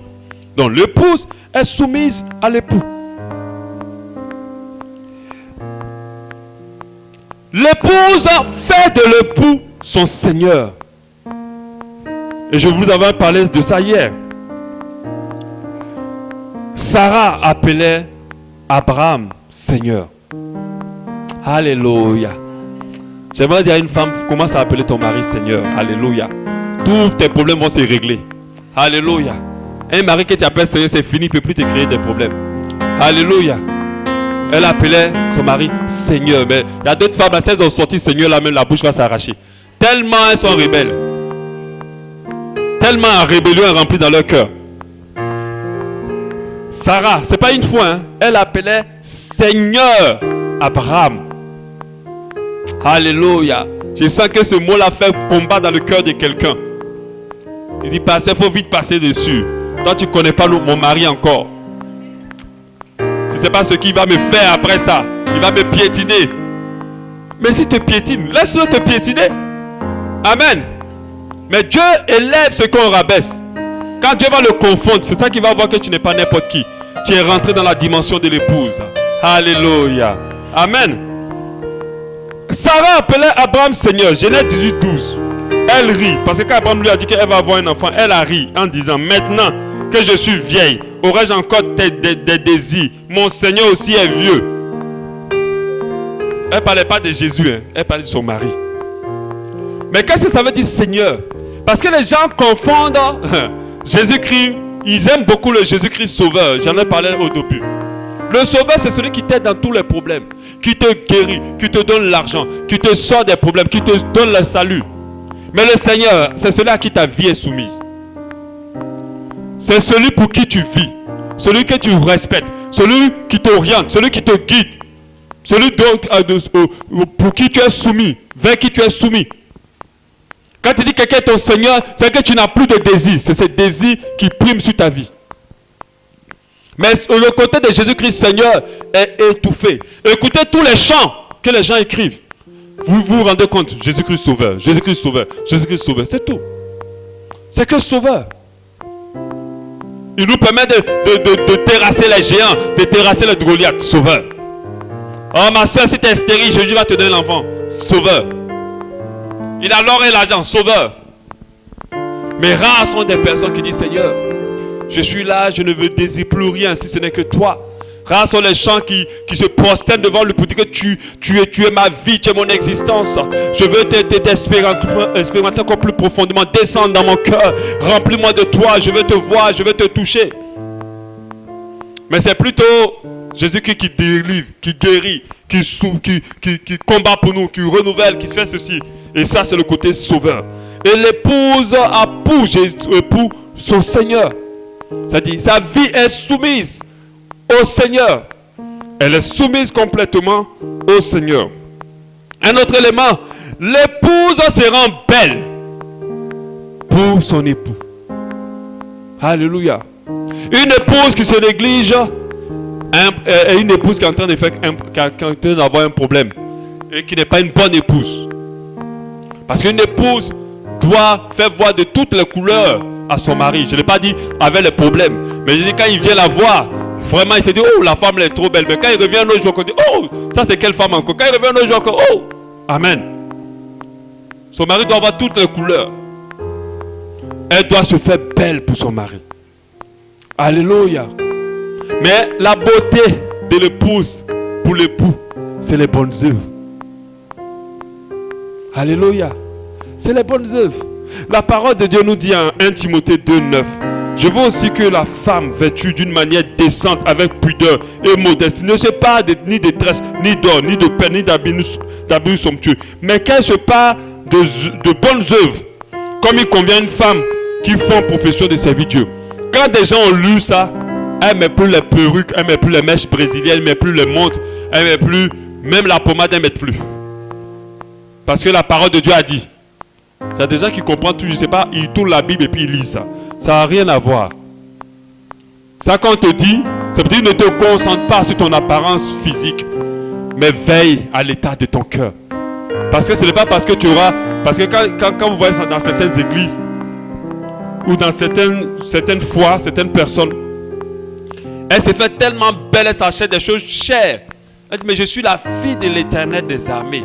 Donc l'épouse est soumise à l'époux. L'épouse fait de l'époux son Seigneur. Et je vous avais parlé de ça hier. Sarah appelait Abraham Seigneur. Alléluia. J'aimerais dire à une femme, commence à appeler ton mari Seigneur. Alléluia. Tous tes problèmes vont se régler. Alléluia. Un mari qui t'appelle Seigneur, c'est fini, il ne peut plus te créer des problèmes. Alléluia. Elle appelait son mari Seigneur. Mais il y a d'autres femmes, si elles ont sorti Seigneur, là même la bouche va s'arracher. Tellement elles sont rebelles. Tellement en rébellion est remplie dans leur cœur. Sarah, c'est pas une fois, hein, elle appelait Seigneur Abraham. Alléluia. Je sens que ce mot-là fait combat dans le cœur de quelqu'un. Il dit, pasteur, il faut vite passer dessus. Toi, tu ne connais pas mon mari encore. Tu ne sais pas ce qu'il va me faire après ça. Il va me piétiner. Mais s'il te piétine, laisse-le te piétiner. Amen. Mais Dieu élève ce qu'on rabaisse. Quand Dieu va le confondre, c'est ça qu'il va voir que tu n'es pas n'importe qui. Tu es rentré dans la dimension de l'épouse. Alléluia. Amen. Sarah appelait Abraham Seigneur. Genèse 18, 12. Elle rit. Parce que quand Abraham lui a dit qu'elle va avoir un enfant, elle a ri en disant, maintenant que je suis vieille, aurais-je encore des désirs? Mon Seigneur aussi est vieux. Elle ne parlait pas de Jésus, hein. Elle parlait de son mari. Mais qu'est-ce que ça veut dire Seigneur? Parce que les gens confondent Jésus-Christ. Ils aiment beaucoup le Jésus-Christ sauveur. J'en ai parlé au début. Le sauveur, c'est celui qui t'aide dans tous les problèmes, qui te guérit, qui te donne l'argent, qui te sort des problèmes, qui te donne le salut. Mais le Seigneur, c'est celui à qui ta vie est soumise. C'est celui pour qui tu vis, celui que tu respectes, celui qui t'oriente, celui qui te guide, celui pour qui tu es soumis, vers qui tu es soumis. Quand tu dis que quelqu'un est ton Seigneur, c'est que tu n'as plus de désir. C'est ce désir qui prime sur ta vie. Mais le côté de Jésus-Christ Seigneur est étouffé. Écoutez tous les chants que les gens écrivent. Vous vous rendez compte, Jésus-Christ Sauveur, Jésus-Christ Sauveur, Jésus-Christ Sauveur, c'est tout. C'est que Sauveur. Il nous permet de terrasser les géants, de terrasser les Goliath. Sauveur. Oh ma soeur, si tu es stérile, Jésus va te donner l'enfant. Sauveur. Il a l'or et l'argent. Sauveur. Mais rares sont des personnes qui disent Seigneur, je suis là, je ne veux désire plus rien si ce n'est que toi. Rares sont les gens qui se prosternent devant lui pour dire que tu es ma vie, tu es mon existence. Je veux t'expérimenter encore plus profondément. Descendre dans mon cœur. Remplis-moi de toi. Je veux te voir, je veux te toucher. Mais c'est plutôt Jésus-Christ qui délivre, qui guérit, qui combat pour nous, qui renouvelle, qui fait ceci. Et ça, c'est le côté sauveur. Et l'épouse a pour son Seigneur. C'est-à-dire, sa vie est soumise au Seigneur. Elle est soumise complètement au Seigneur. Un autre élément, l'épouse se rend belle pour son époux. Alléluia. Une épouse qui se néglige est une épouse qui est en train d'avoir un problème et qui n'est pas une bonne épouse. Parce qu'une épouse doit faire voir de toutes les couleurs à son mari. Je n'ai pas dit avec les problèmes, mais je dis quand il vient la voir, vraiment il se dit oh la femme elle est trop belle. Mais quand il revient un autre jour, on dit oh ça c'est quelle femme encore. Quand il revient un autre jour encore oh amen. Son mari doit avoir toutes les couleurs. Elle doit se faire belle pour son mari. Alléluia. Mais la beauté de l'épouse pour l'époux, c'est les bonnes œuvres. Alléluia. C'est les bonnes œuvres. La parole de Dieu nous dit en 1 Timothée 2, 9. Je veux aussi que la femme vêtue d'une manière décente, avec pudeur et modestie, ne se parle ni de tresse, ni d'or, ni de perles, ni d'habits somptueux, mais qu'elle se parle de bonnes œuvres, comme il convient à une femme qui font profession de servir Dieu. Quand des gens ont lu ça, elle ne met plus les perruques, elle ne met plus les mèches brésiliennes, elle ne met plus les montres, elle ne met plus, même la pommade, elle ne met plus. Parce que la parole de Dieu a dit. Il y a des gens qui comprennent tout, je ne sais pas, ils tournent la Bible et puis ils lisent ça. Ça n'a rien à voir. Ça, quand on te dit, ça veut dire ne te concentre pas sur ton apparence physique, mais veille à l'état de ton cœur. Parce que ce n'est pas parce que tu auras... Parce que quand vous voyez ça dans certaines églises, ou dans certaines foi, certaines personnes, elle se fait tellement belle, elle s'achète des choses chères. Elle dit, mais je suis la fille de l'Éternel des armées.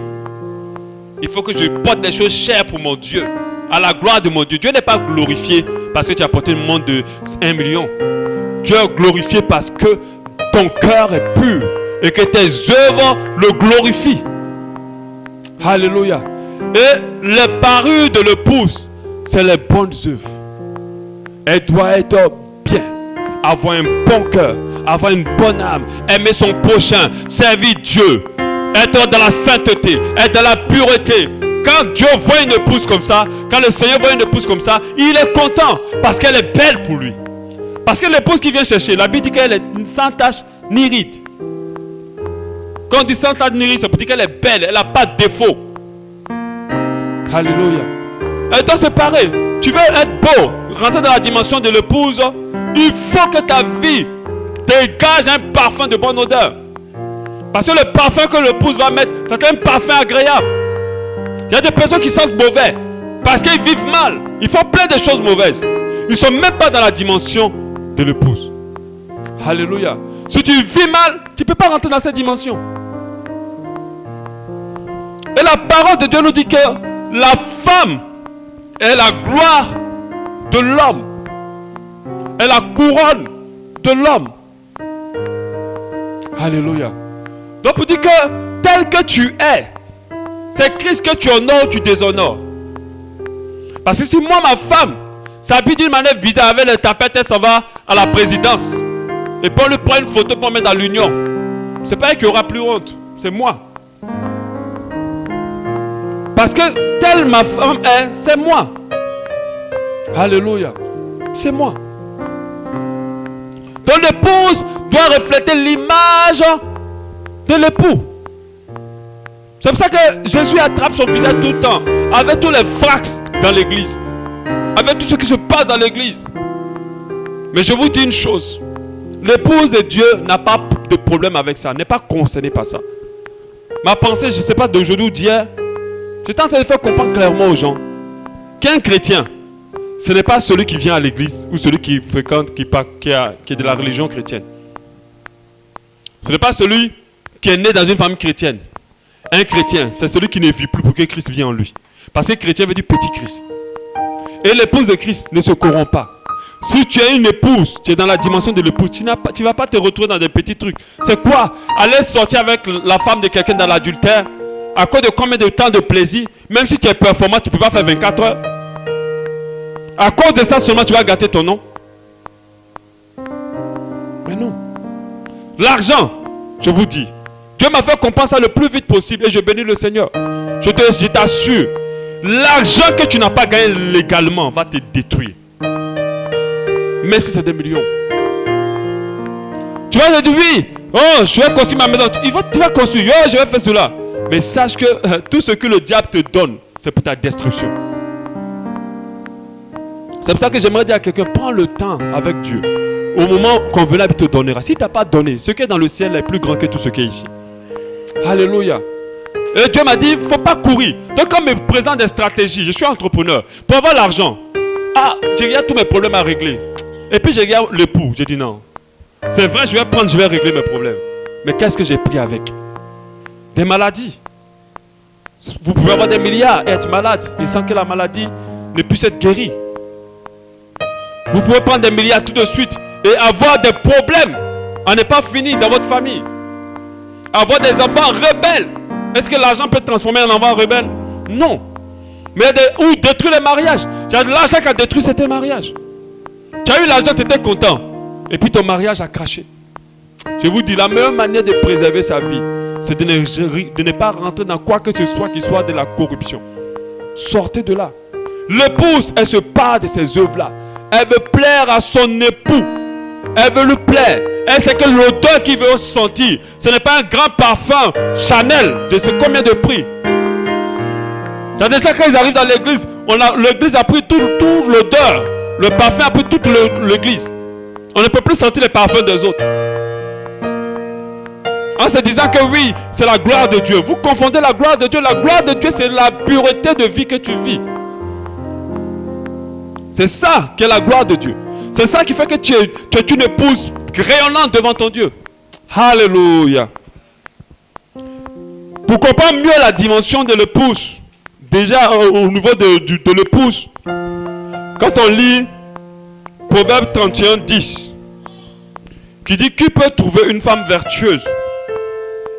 Il faut que je porte des choses chères pour mon Dieu, à la gloire de mon Dieu. Dieu n'est pas glorifié parce que tu as porté une montre de 1 million. Dieu est glorifié parce que ton cœur est pur et que tes œuvres le glorifient. Alléluia. Et les parures de l'épouse, c'est les bonnes œuvres. Elle doit être bien, avoir un bon cœur, avoir une bonne âme, aimer son prochain, servir Dieu, être dans la sainteté, être dans la pureté. Quand Dieu voit une épouse comme ça, quand le Seigneur voit une épouse comme ça, il est content parce qu'elle est belle pour lui. Parce que l'épouse qui vient chercher, la Bible dit qu'elle est sans tache ni ride. Quand on dit sans tache ni ride, ça veut dire qu'elle est belle, elle n'a pas de défaut. Alléluia. Et toi c'est pareil. Tu veux être beau, rentrer dans la dimension de l'épouse, il faut que ta vie dégage un parfum de bonne odeur. Parce que le parfum que l'épouse va mettre, c'est un parfum agréable. Il y a des personnes qui sentent mauvais parce qu'ils vivent mal. Ils font plein de choses mauvaises. Ils ne sont même pas dans la dimension de l'épouse. Alléluia. Si tu vis mal, tu ne peux pas rentrer dans cette dimension. Et la parole de Dieu nous dit que la femme est la gloire de l'homme. Est la couronne de l'homme. Alléluia. Donc pour dire que tel que tu es, c'est Christ que tu honores ou tu déshonores. Parce que si moi, ma femme, s'habille d'une manière bizarre avec les tapettes, elle s'en va à la présidence. Et puis on lui prend une photo pour mettre dans l'union. C'est pas elle qui aura plus honte, c'est moi. Parce que telle ma femme est, c'est moi. Alléluia. C'est moi. Donc l'épouse doit refléter l'image de l'époux. C'est pour ça que Jésus attrape son visage tout le temps, avec tous les frax dans l'église, avec tout ce qui se passe dans l'église. Mais je vous dis une chose, l'épouse de Dieu n'a pas de problème avec ça, n'est pas concernée par ça. Ma pensée, je ne sais pas d'aujourd'hui ou d'hier, j'étais en train de faire comprendre clairement aux gens qu'un chrétien, ce n'est pas celui qui vient à l'église ou celui qui fréquente, qui est de la religion chrétienne. Ce n'est pas celui qui est né dans une famille chrétienne. Un chrétien, c'est celui qui ne vit plus pour que Christ vienne en lui. Parce que chrétien veut dire petit Christ. Et l'épouse de Christ ne se corrompt pas. Si tu es une épouse, tu es dans la dimension de l'épouse, tu ne vas pas te retrouver dans des petits trucs. C'est quoi? Aller sortir avec la femme de quelqu'un dans l'adultère, à cause de combien de temps de plaisir? Même si tu es performant, tu ne peux pas faire 24 heures. À cause de ça seulement, tu vas gâter ton nom. Mais non. L'argent, je vous dis, Dieu m'a fait comprendre ça le plus vite possible et je bénis le Seigneur. Je t'assure, l'argent que tu n'as pas gagné légalement va te détruire. Mais si c'est des millions. Tu vas te dire oui, oh, je vais construire ma maison. Tu vas construire, oh, je vais faire cela. Mais sache que tout ce que le diable te donne, c'est pour ta destruction. C'est pour ça que j'aimerais dire à quelqu'un, prends le temps avec Dieu. Au moment convenable, il te donnera. Si tu n'as pas donné, ce qui est dans le ciel est plus grand que tout ce qui est ici. Alléluia. Et Dieu m'a dit, il ne faut pas courir. Donc quand me présente des stratégies, je suis entrepreneur, pour avoir l'argent. Ah, j'ai regarde tous mes problèmes à régler. Et puis je regarde l'époux, j'ai dit non. C'est vrai, je vais régler mes problèmes. Mais qu'est-ce que j'ai pris avec? Des maladies. Vous pouvez avoir des milliards et être malade et sans que la maladie ne puisse être guérie. Vous pouvez prendre des milliards tout de suite et avoir des problèmes. On n'est pas fini dans votre famille. Avoir des enfants rebelles. Est-ce que l'argent peut transformer un enfant rebelle? Non. Mais ou détruire les mariages. Il y a de l'argent qui a détruit certains mariages. Tu as eu l'argent, tu étais content. Et puis ton mariage a craché. Je vous dis, la meilleure manière de préserver sa vie, c'est de ne pas rentrer dans quoi que ce soit qui soit de la corruption. Sortez de là. L'épouse, elle se part de ces œuvres-là. Elle veut plaire à son époux. Elle veut lui plaire. Elle sait que l'odeur qu'il veut sentir, ce n'est pas un grand parfum Chanel de ce combien de prix. C'est déjà quand ils arrivent dans l'église, l'église a pris toute l'odeur. Le parfum a pris toute l'église. On ne peut plus sentir les parfums des autres. En se disant que oui, c'est la gloire de Dieu. Vous confondez la gloire de Dieu. La gloire de Dieu, c'est la pureté de vie que tu vis. C'est ça qui est la gloire de Dieu. C'est ça qui fait que tu es une épouse rayonnante devant ton Dieu. Alléluia. Pour comprendre mieux la dimension de l'épouse, déjà au niveau de l'épouse, quand on lit Proverbe 31, 10, qui dit: qui peut trouver une femme vertueuse?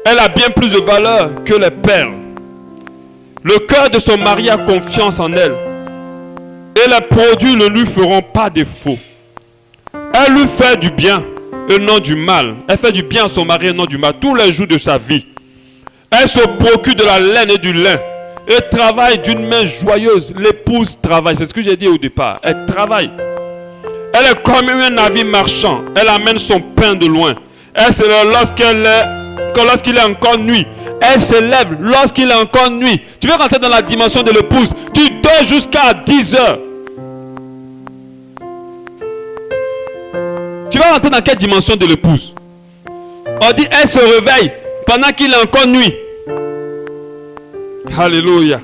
Elle a bien plus de valeur que les perles. Le cœur de son mari a confiance en elle. Et les produits ne lui feront pas défaut. Elle lui fait du bien et non du mal. Elle fait du bien à son mari et non du mal tous les jours de sa vie. Elle se procure de la laine et du lin et travaille d'une main joyeuse. L'épouse travaille, c'est ce que j'ai dit au départ. Elle travaille. Elle est comme un navire marchand. Elle amène son pain de loin. Elle se lève lorsqu'il est encore nuit. Elle se lève lorsqu'il est encore nuit. Tu veux rentrer dans la dimension de l'épouse. Tu dors jusqu'à 10 heures. Tu vas rentrer dans quelle dimension de l'épouse? On dit elle se réveille pendant qu'il est encore nuit. Alléluia.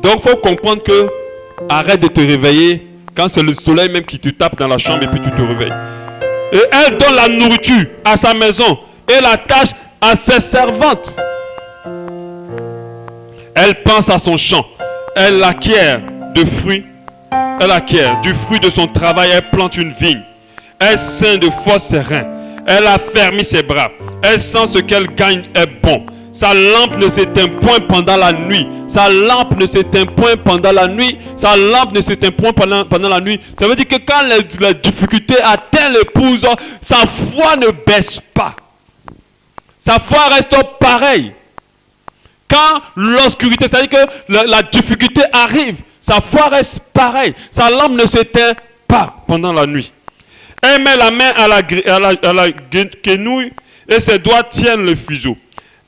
Donc il faut comprendre que arrête de te réveiller quand c'est le soleil même qui te tape dans la chambre et puis tu te réveilles. Et elle donne la nourriture à sa maison et la tâche à ses servantes. Elle pense à son champ. Elle acquiert de fruits. Elle acquiert du fruit de son travail. Elle plante une vigne. Elle ceint de force ses reins. Elle affermit ses bras. Elle sent ce qu'elle gagne est bon. Sa lampe ne s'éteint point pendant la nuit. Sa lampe ne s'éteint point pendant la nuit. Sa lampe ne s'éteint point pendant la nuit. Ça veut dire que quand la difficulté atteint l'épouse, sa foi ne baisse pas. Sa foi reste pareille. Quand l'obscurité, c'est-à-dire que la difficulté arrive, sa foi reste pareille. Sa lampe ne s'éteint pas pendant la nuit. Elle met la main à la quenouille et ses doigts tiennent le fuseau.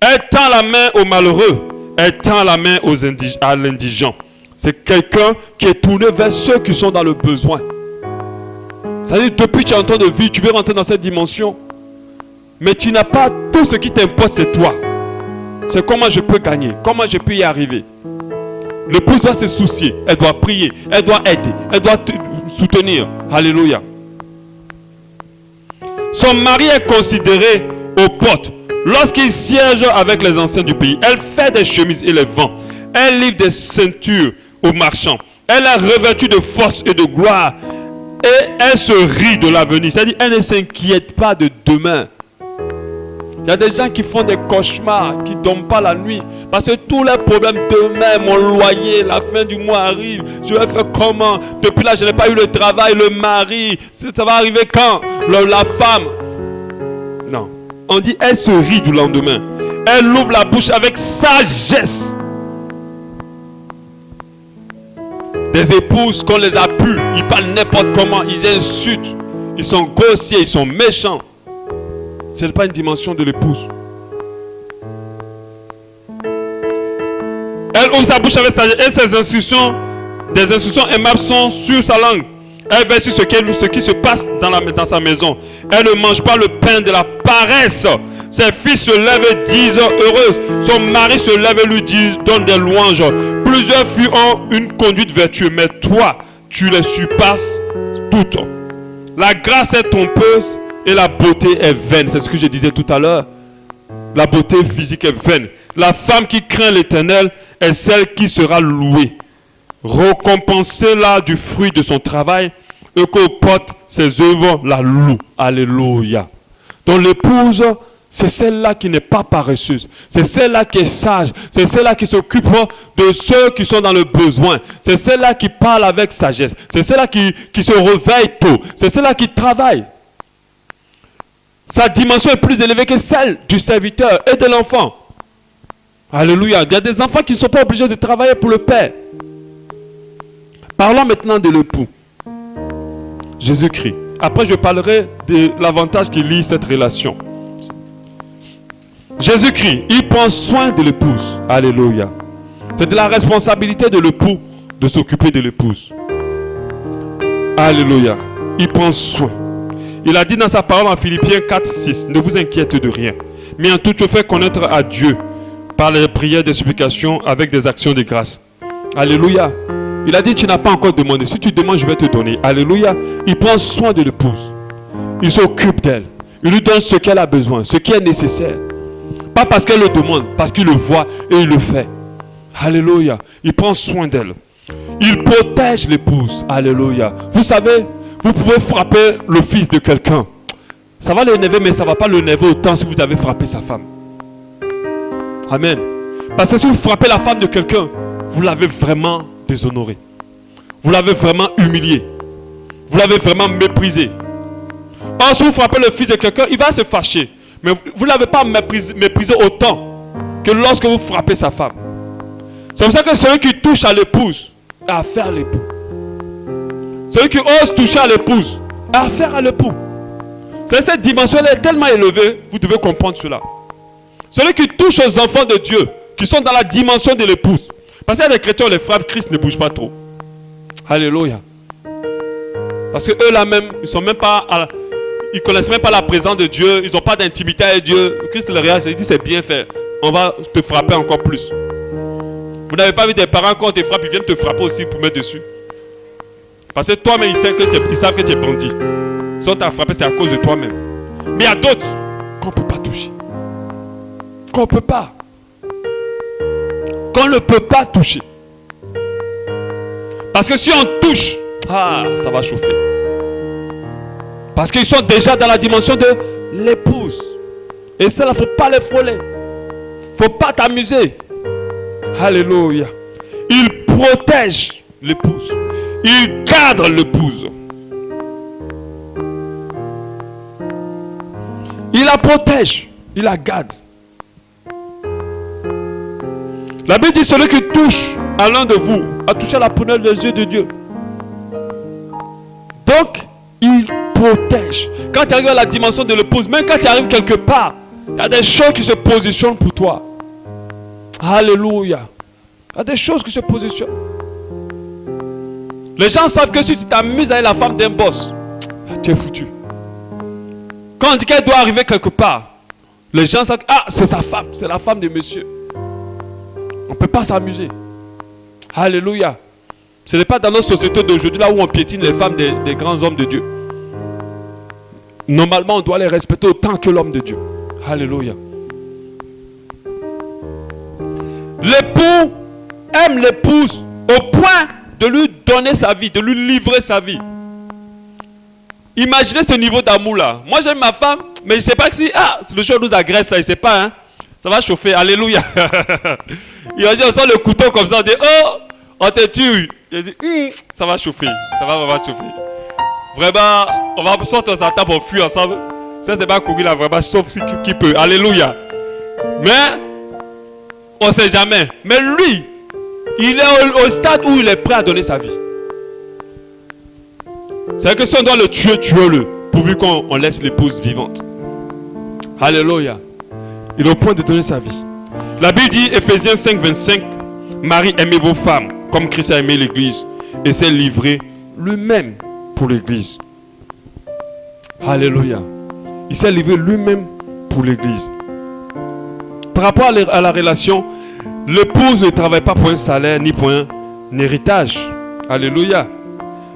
Elle tend la main aux malheureux. Elle tend la main à l'indigent. C'est quelqu'un qui est tourné vers ceux qui sont dans le besoin. C'est-à-dire, depuis que tu es en train de vivre, tu veux rentrer dans cette dimension. Mais tu n'as pas tout ce qui t'impose, c'est toi. C'est comment je peux gagner, comment je peux y arriver. L'épouse doit se soucier, elle doit prier, elle doit aider, elle doit te soutenir. Alléluia. Son mari est considéré aux portes. Lorsqu'il siège avec les anciens du pays, elle fait des chemises et les vend. Elle livre des ceintures aux marchands. Elle est revêtue de force et de gloire. Et elle se rit de l'avenir. C'est-à-dire, elle ne s'inquiète pas de demain. Il y a des gens qui font des cauchemars, qui ne dorment pas la nuit. Parce que tous les problèmes demain, mon loyer, la fin du mois arrive. Je vais faire comment? Depuis là, je n'ai pas eu le travail, le mari. Ça va arriver quand? La femme. Non. On dit, elle se rit du lendemain. Elle ouvre la bouche avec sagesse. Des épouses qu'on les a pu, ils parlent n'importe comment, ils insultent. Ils sont grossiers, ils sont méchants. Ce n'est pas une dimension de l'épouse. Elle ouvre sa bouche avec sagesse et ses instructions, des instructions aimables sont sur sa langue. Elle veille sur ce qui se passe dans sa maison. Elle ne mange pas le pain de la paresse. Ses fils se lèvent et disent heureuse. Son mari se lève et lui donne des louanges. Plusieurs filles ont une conduite vertueuse, mais toi, tu les surpasses toutes. La grâce est trompeuse et la beauté est vaine. C'est ce que je disais tout à l'heure. La beauté physique est vaine. La femme qui craint l'Éternel est celle qui sera louée. Récompensez-la du fruit de son travail et qu'au porte ses œuvres la louent. Alléluia. Donc l'épouse, c'est celle-là qui n'est pas paresseuse. C'est celle-là qui est sage. C'est celle-là qui s'occupe de ceux qui sont dans le besoin. C'est celle-là qui parle avec sagesse. C'est celle-là qui se réveille tôt. C'est celle-là qui travaille. Sa dimension est plus élevée que celle du serviteur et de l'enfant. Alléluia. Il y a des enfants qui ne sont pas obligés de travailler pour le Père. Parlons maintenant de l'époux. Jésus-Christ. Après, je parlerai de l'avantage qui lie cette relation. Jésus-Christ, il prend soin de l'épouse. Alléluia. C'est de la responsabilité de l'époux de s'occuper de l'épouse. Alléluia. Il prend soin. Il a dit dans sa parole en Philippiens 4, 6, ne vous inquiétez de rien, mais en tout, fait connaître à Dieu par les prières, des supplications, avec des actions de grâce. Alléluia. Il a dit, tu n'as pas encore demandé. Si tu demandes, je vais te donner. Alléluia. Il prend soin de l'épouse. Il s'occupe d'elle. Il lui donne ce qu'elle a besoin, ce qui est nécessaire. Pas parce qu'elle le demande, parce qu'il le voit et il le fait. Alléluia. Il prend soin d'elle. Il protège l'épouse. Alléluia. Vous savez, vous pouvez frapper le fils de quelqu'un. Ça va l'énerver, mais ça ne va pas l'énerver autant si vous avez frappé sa femme. Amen. Parce que si vous frappez la femme de quelqu'un, vous l'avez vraiment déshonoré. Vous l'avez vraiment humilié. Vous l'avez vraiment méprisé. Or, si vous frappez le fils de quelqu'un, il va se fâcher. Mais vous ne l'avez pas méprisé autant que lorsque vous frappez sa femme. C'est pour ça que celui qui touche à l'épouse a affaire à l'époux. Celui qui ose toucher à l'épouse a affaire à l'époux. Cette dimension est tellement élevée, vous devez comprendre cela. Celui qui touche aux enfants de Dieu, qui sont dans la dimension de l'épouse. Parce qu'il y a des chrétiens, les frappent, Christ ne bouge pas trop. Alléluia. Parce que eux là même, ils connaissent même pas la présence de Dieu, ils n'ont pas d'intimité avec Dieu. Christ le regarde, il dit c'est bien fait. On va te frapper encore plus. Vous n'avez pas vu des parents quand on te frappe, ils viennent te frapper aussi pour mettre dessus. Parce que toi-même, ils savent que tu es bandit. Si on t'a frappé, c'est à cause de toi-même. Mais il y a d'autres qu'on ne peut pas toucher. Qu'on ne peut pas. Qu'on ne peut pas toucher. Parce que si on touche, ça va chauffer. Parce qu'ils sont déjà dans la dimension de l'épouse. Et ça, il ne faut pas les frôler. Il ne faut pas t'amuser. Alléluia. Il protège l'épouse. Il cadre l'épouse. Il la protège. Il la garde. La Bible dit celui qui touche à l'un de vous a touché à la prunelle des yeux de Dieu. Donc, il protège. Quand tu arrives à la dimension de l'épouse, même quand tu arrives quelque part, il y a des choses qui se positionnent pour toi. Alléluia. Il y a des choses qui se positionnent. Les gens savent que si tu t'amuses avec la femme d'un boss, tu es foutu. Quand on dit qu'elle doit arriver quelque part, les gens savent que c'est sa femme, c'est la femme de monsieur. On ne peut pas s'amuser. Alléluia. Ce n'est pas dans notre société d'aujourd'hui là où on piétine les femmes des grands hommes de Dieu. Normalement, on doit les respecter autant que l'homme de Dieu. Alléluia. L'époux aime l'épouse au point de lui donner sa vie, de lui livrer sa vie. Imaginez ce niveau d'amour là. Moi j'aime ma femme, mais je ne sais pas si le jour où nous agresse, ça ne sait pas. Ça va chauffer. Alléluia. Imagine, on sort le couteau comme ça, on dit on te tue. Il dit ça va chauffer. Ça va vraiment chauffer. Vraiment, on va sortir sa table, on fuit ensemble. Ça c'est pas courir là, vraiment, sauf qui peut. Alléluia. Mais on ne sait jamais. Mais lui, il est au stade où il est prêt à donner sa vie. C'est que si on doit le tuer, tuez-le. Pourvu qu'on laisse l'épouse vivante. Alléluia. Il est au point de donner sa vie. La Bible dit, Ephésiens 5, 25, Marie, aimez vos femmes, comme Christ a aimé l'église, et s'est livré lui-même pour l'église. Alléluia. Il s'est livré lui-même pour l'église. Par rapport à la relation, l'épouse ne travaille pas pour un salaire ni pour un héritage. Alléluia.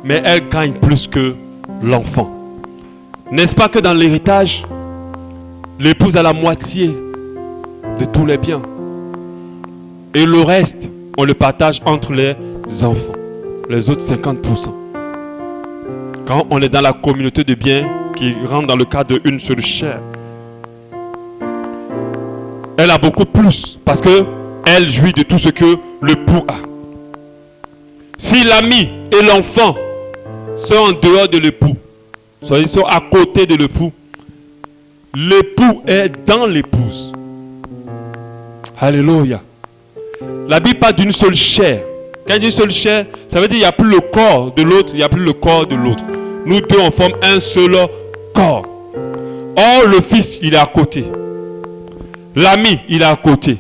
Mais elle gagne plus que l'enfant. N'est-ce pas que dans l'héritage, l'épouse a la moitié de tous les biens. Et le reste, on le partage entre les enfants. Les autres 50%. Quand on est dans la communauté de biens qui rentre dans le cadre d'une seule chair. elle a beaucoup plus parce que elle jouit de tout ce que l'époux a. Si l'ami et l'enfant sont en dehors de l'époux, soit ils sont à côté de l'époux, l'époux est dans l'épouse. Alléluia. La Bible parle d'une seule chair. Quand il dit une seule chair, ça veut dire qu'il n'y a plus le corps de l'autre, il n'y a plus le corps de l'autre. Nous deux, on forme un seul corps. Or, le Fils, il est à côté. L'ami, il est à côté.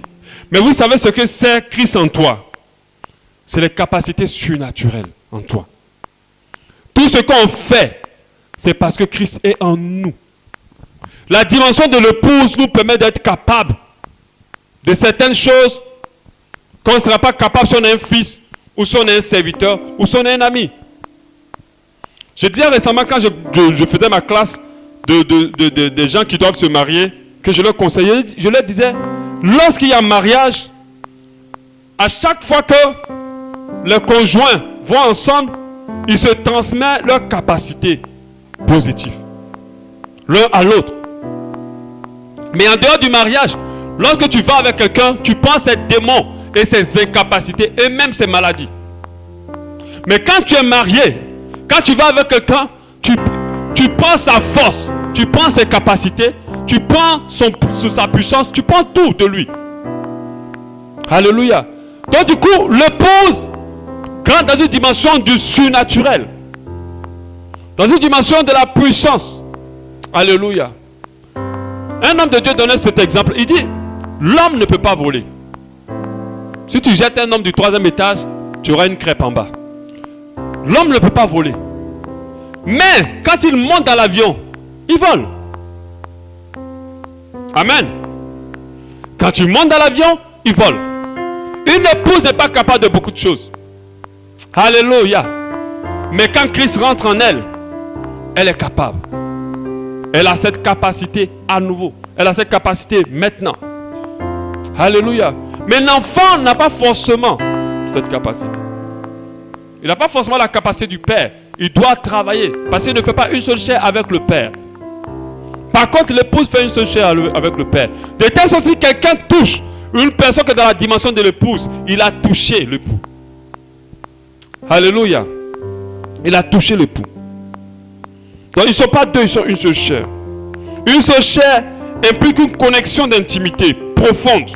Mais vous savez ce que c'est Christ en toi? C'est les capacités surnaturelles en toi. Tout ce qu'on fait, c'est parce que Christ est en nous. La dimension de l'épouse nous permet d'être capable de certaines choses qu'on ne sera pas capable si on est un fils, ou si on est un serviteur, ou si on est un ami. Je disais récemment, quand je faisais ma classe de gens qui doivent se marier, que je leur conseillais, je leur disais, lorsqu'il y a mariage, à chaque fois que les conjoints vont ensemble, ils se transmettent leurs capacités positives, l'un à l'autre. Mais en dehors du mariage, lorsque tu vas avec quelqu'un, tu penses ses démons et ses incapacités et même ses maladies. Mais quand tu es marié, quand tu vas avec quelqu'un, tu prends sa force, tu prends ses capacités, tu prends sa puissance, tu prends tout de lui. Alléluia. Donc du coup, l'épouse grande dans une dimension du surnaturel, dans une dimension de la puissance. Alléluia. Un homme de Dieu donnait cet exemple. Il dit, l'homme ne peut pas voler. Si tu jettes un homme du 3e étage, tu auras une crêpe en bas. L'homme ne peut pas voler. Mais quand il monte dans l'avion, il vole. Amen. Quand tu montes dans l'avion, il vole. Une épouse n'est pas capable de beaucoup de choses. Alléluia. Mais quand Christ rentre en elle, elle est capable. Elle a cette capacité à nouveau. Elle a cette capacité maintenant. Alléluia. Mais l'enfant n'a pas forcément cette capacité. Il n'a pas forcément la capacité du père. Il doit travailler. Parce qu'il ne fait pas une seule chair avec le père. Par contre, l'épouse fait une seule chair avec le père. De telle sorte que si quelqu'un touche une personne qui est dans la dimension de l'épouse, il a touché l'époux. Alléluia. Il a touché l'époux. Donc ils ne sont pas deux, ils sont une seule chair. Une seule chair implique une connexion d'intimité profonde.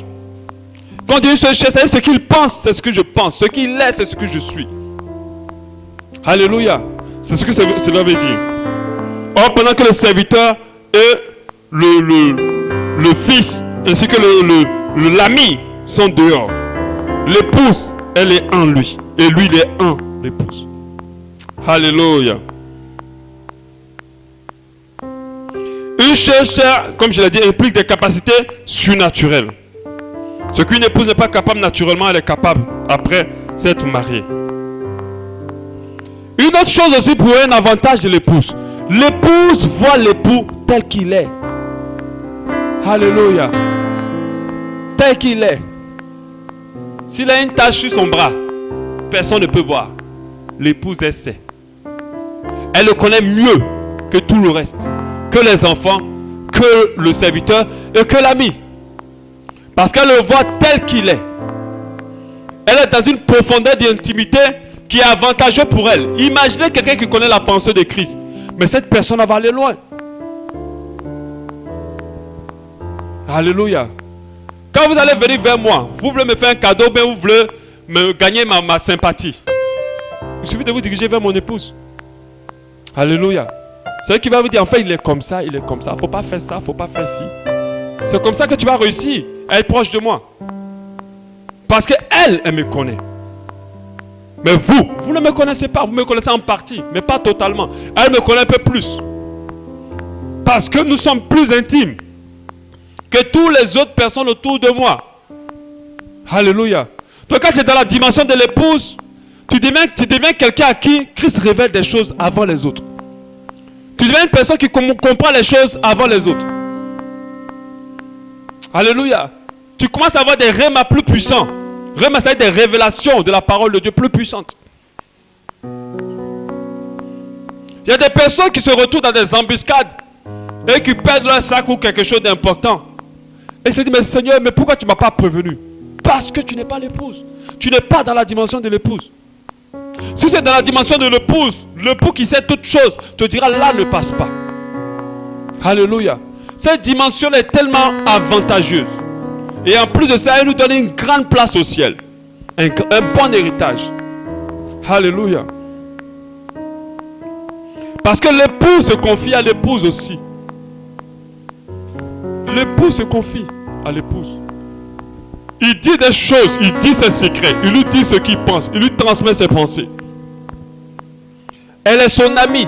Quand on dit une seule chair, c'est ce qu'il pense, c'est ce que je pense. Ce qu'il est, c'est ce que je suis. Alléluia. C'est ce que cela veut dire. Or, pendant que le serviteur et le fils, ainsi que l'ami sont dehors, l'épouse, elle est en lui. Et lui, il est en l'épouse. Alléluia. Une chair, comme je l'ai dit, implique des capacités surnaturelles. Ce qu'une épouse n'est pas capable naturellement, elle est capable après s'être mariée. Une autre chose aussi pour un avantage de l'épouse. L'épouse voit l'époux tel qu'il est. Alléluia. Tel qu'il est. S'il a une tache sur son bras, personne ne peut voir. L'épouse, elle sait. Elle le connaît mieux que tout le reste. Que les enfants, que le serviteur et que l'ami. Parce qu'elle le voit tel qu'il est. Elle est dans une profondeur d'intimité qui est avantageuse pour elle. Imaginez quelqu'un qui connaît la pensée de Christ. Mais cette personne va aller loin. Alléluia. Quand vous allez venir vers moi, vous voulez me faire un cadeau, mais vous voulez me gagner ma sympathie. Il suffit de vous diriger vers mon épouse. Alléluia. C'est qui va vous dire, en fait, il est comme ça, il est comme ça. Faut pas faire ça, faut pas faire ci. C'est comme ça que tu vas réussir à être proche de moi. Parce qu'elle, elle me connaît. Mais vous ne me connaissez pas. Vous me connaissez en partie, mais pas totalement. Elle me connaît un peu plus. Parce que nous sommes plus intimes que toutes les autres personnes autour de moi. Alléluia. Donc quand tu es dans la dimension de l'épouse, tu deviens quelqu'un à qui Christ révèle des choses avant les autres. Tu deviens une personne qui comprend les choses avant les autres. Alléluia. Tu commences à avoir des rémas plus puissants. Rémas, c'est des révélations de la parole de Dieu plus puissantes. Il y a des personnes qui se retrouvent dans des embuscades et qui perdent leur sac ou quelque chose d'important. Et il se dit, mais Seigneur, mais pourquoi tu ne m'as pas prévenu? Parce que tu n'es pas l'épouse. Tu n'es pas dans la dimension de l'épouse. Si tu es dans la dimension de l'époux qui sait toutes choses, te dira, là ne passe pas. Alléluia. Cette dimension est tellement avantageuse. Et en plus de ça, elle nous donne une grande place au ciel. Un bon héritage. Alléluia. Parce que l'époux se confie à l'épouse aussi. L'époux se confie à l'épouse. Il dit des choses, il dit ses secrets, il lui dit ce qu'il pense, il lui transmet ses pensées. Elle est son amie.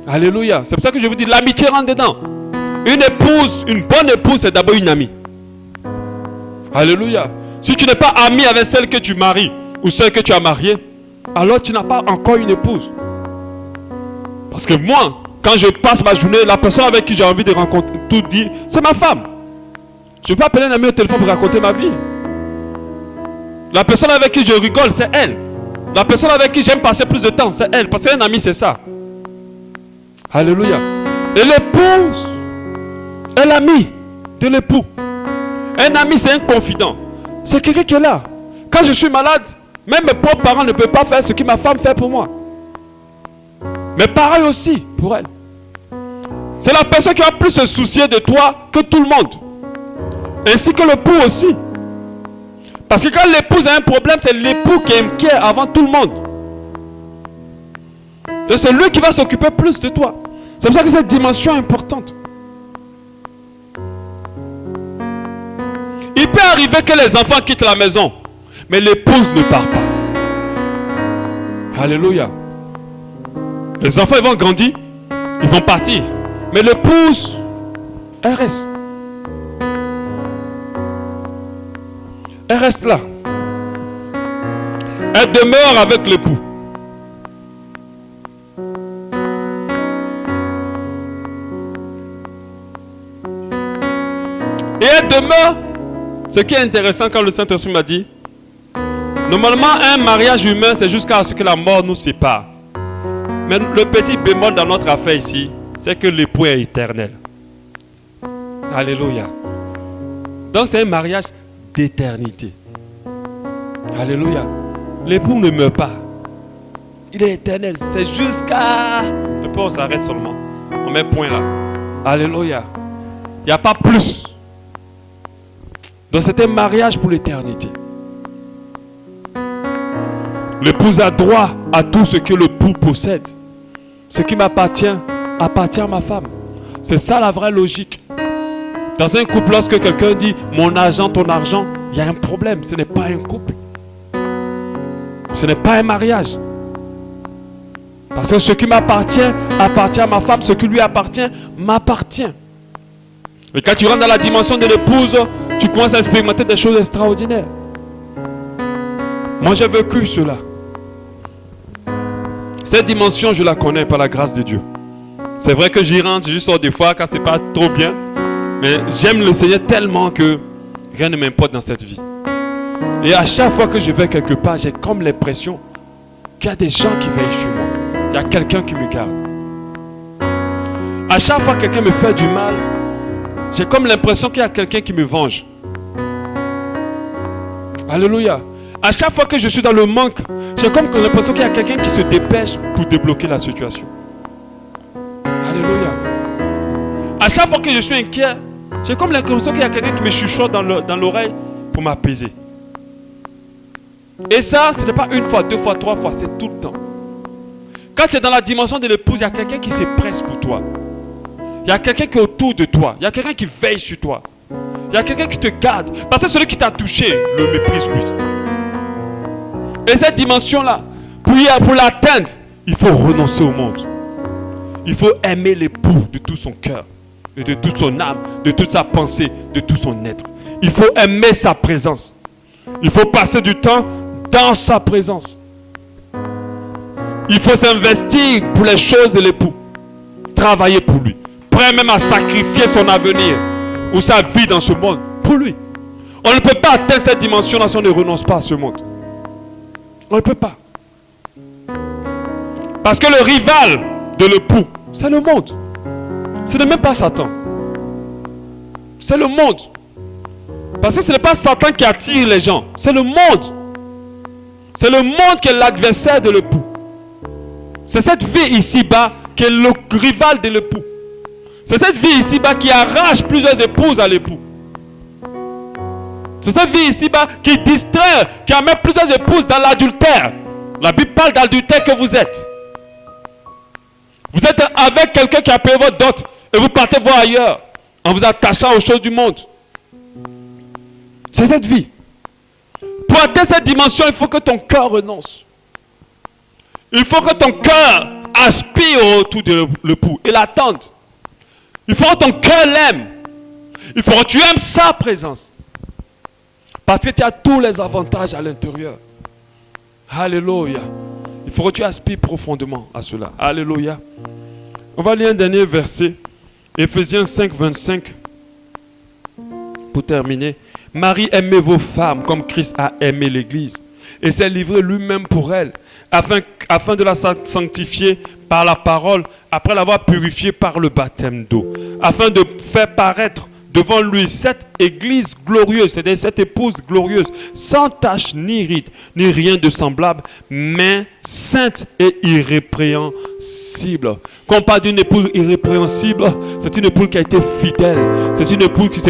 Alléluia. C'est pour ça que je vous dis, l'amitié rentre dedans. Une épouse, une bonne épouse, c'est d'abord une amie. Alléluia. Si tu n'es pas ami avec celle que tu maries ou celle que tu as mariée, alors tu n'as pas encore une épouse. Parce que moi, quand je passe ma journée, la personne avec qui j'ai envie de rencontrer, tout dire, c'est ma femme. Je ne peux pas appeler un ami au téléphone pour raconter ma vie. La personne avec qui je rigole, c'est elle. La personne avec qui j'aime passer plus de temps, c'est elle. Parce qu'un ami, c'est ça. Alléluia. Et l'épouse est l'ami de l'époux. Un ami, c'est un confident. C'est quelqu'un qui est là. Quand je suis malade, même mes propres parents ne peuvent pas faire ce que ma femme fait pour moi. Mais pareil aussi pour elle. C'est la personne qui va plus se soucier de toi que tout le monde. Ainsi que l'époux aussi. Parce que quand l'épouse a un problème, c'est l'époux qui est inquiet avant tout le monde. Donc c'est lui qui va s'occuper plus de toi. C'est pour ça que cette dimension est importante. Il peut arriver que les enfants quittent la maison, mais l'épouse ne part pas. Alléluia. Les enfants ils vont grandir, ils vont partir. Mais l'épouse, elle reste. Elle reste là. Elle demeure avec l'époux. Et elle demeure. Ce qui est intéressant quand le Saint-Esprit m'a dit, normalement un mariage humain c'est jusqu'à ce que la mort nous sépare. Mais le petit bémol dans notre affaire ici, c'est que l'époux est éternel. Alléluia. Donc c'est un mariage d'éternité. Alléluia. L'époux ne meurt pas. Il est éternel. C'est jusqu'à... Le point on s'arrête seulement. On met point là. Alléluia. Il n'y a pas plus. Donc c'est un mariage pour l'éternité. L'épouse a droit à tout ce que l'époux possède. Ce qui m'appartient, appartient à ma femme. C'est ça la vraie logique. Dans un couple, lorsque quelqu'un dit mon argent, ton argent, il y a un problème. Ce n'est pas un couple. Ce n'est pas un mariage. Parce que ce qui m'appartient, appartient à ma femme. Ce qui lui appartient, m'appartient. Et quand tu rentres dans la dimension de l'épouse, tu commences à expérimenter des choses extraordinaires. Moi, j'ai vécu cela. Cette dimension, je la connais par la grâce de Dieu. C'est vrai que j'y rentre, je sors des fois quand c'est pas trop bien. Mais j'aime le Seigneur tellement que rien ne m'importe dans cette vie. Et à chaque fois que je vais quelque part, j'ai comme l'impression qu'il y a des gens qui veillent sur moi. Il y a quelqu'un qui me garde. À chaque fois que quelqu'un me fait du mal, j'ai comme l'impression qu'il y a quelqu'un qui me venge. Alléluia. À chaque fois que je suis dans le manque, j'ai comme l'impression qu'il y a quelqu'un qui se dépêche pour débloquer la situation. Alléluia. À chaque fois que je suis inquiet, j'ai comme l'impression qu'il y a quelqu'un qui me chuchote dans l'oreille pour m'apaiser. Et ça, ce n'est pas une fois, deux fois, trois fois, c'est tout le temps. Quand tu es dans la dimension de l'épouse, il y a quelqu'un qui se presse pour toi. Il y a quelqu'un qui est autour de toi. Il y a quelqu'un qui veille sur toi. Il y a quelqu'un qui te garde. Parce que celui qui t'a touché le méprise lui. Et cette dimension-là, pour l'atteindre, il faut renoncer au monde. Il faut aimer l'époux de tout son cœur, de toute son âme, de toute sa pensée, de tout son être. Il faut aimer sa présence. Il faut passer du temps dans sa présence. Il faut s'investir pour les choses de l'époux. Travailler pour lui. Prêt même à sacrifier son avenir ou sa vie dans ce monde pour lui. On ne peut pas atteindre cette dimension-là si on ne renonce pas à ce monde. On ne peut pas. Parce que le rival de l'époux, c'est le monde. Ce n'est même pas Satan. C'est le monde. Parce que ce n'est pas Satan qui attire les gens. C'est le monde. C'est le monde qui est l'adversaire de l'époux. C'est cette vie ici-bas qui est le rival de l'époux. C'est cette vie ici-bas qui arrache plusieurs épouses à l'époux. C'est cette vie ici-bas qui distrait, qui amène plusieurs épouses dans l'adultère. La Bible parle d'adultère que vous êtes. Vous êtes avec quelqu'un qui a payé votre dot et vous partez voir ailleurs en vous attachant aux choses du monde. C'est cette vie. Pour atteindre cette dimension, il faut que ton cœur renonce. Il faut que ton cœur aspire autour de l'époux et l'attende. Il faut que ton cœur l'aime. Il faut que tu aimes sa présence. Parce que tu as tous les avantages à l'intérieur. Alléluia. Il faut que tu aspires profondément à cela. Alléluia. On va lire un dernier verset. Éphésiens 5, 25. Pour terminer. Marie, aimez vos femmes comme Christ a aimé l'Église et s'est livré lui-même pour elle, afin de la sanctifier par la parole, après l'avoir purifiée par le baptême d'eau, afin de faire paraître devant lui cette Église glorieuse, c'est-à-dire cette épouse glorieuse, sans tache ni ride, ni rien de semblable, mais sainte et irrépréhensible. Quand on parle d'une épouse irrépréhensible, c'est une épouse qui a été fidèle. C'est une épouse qui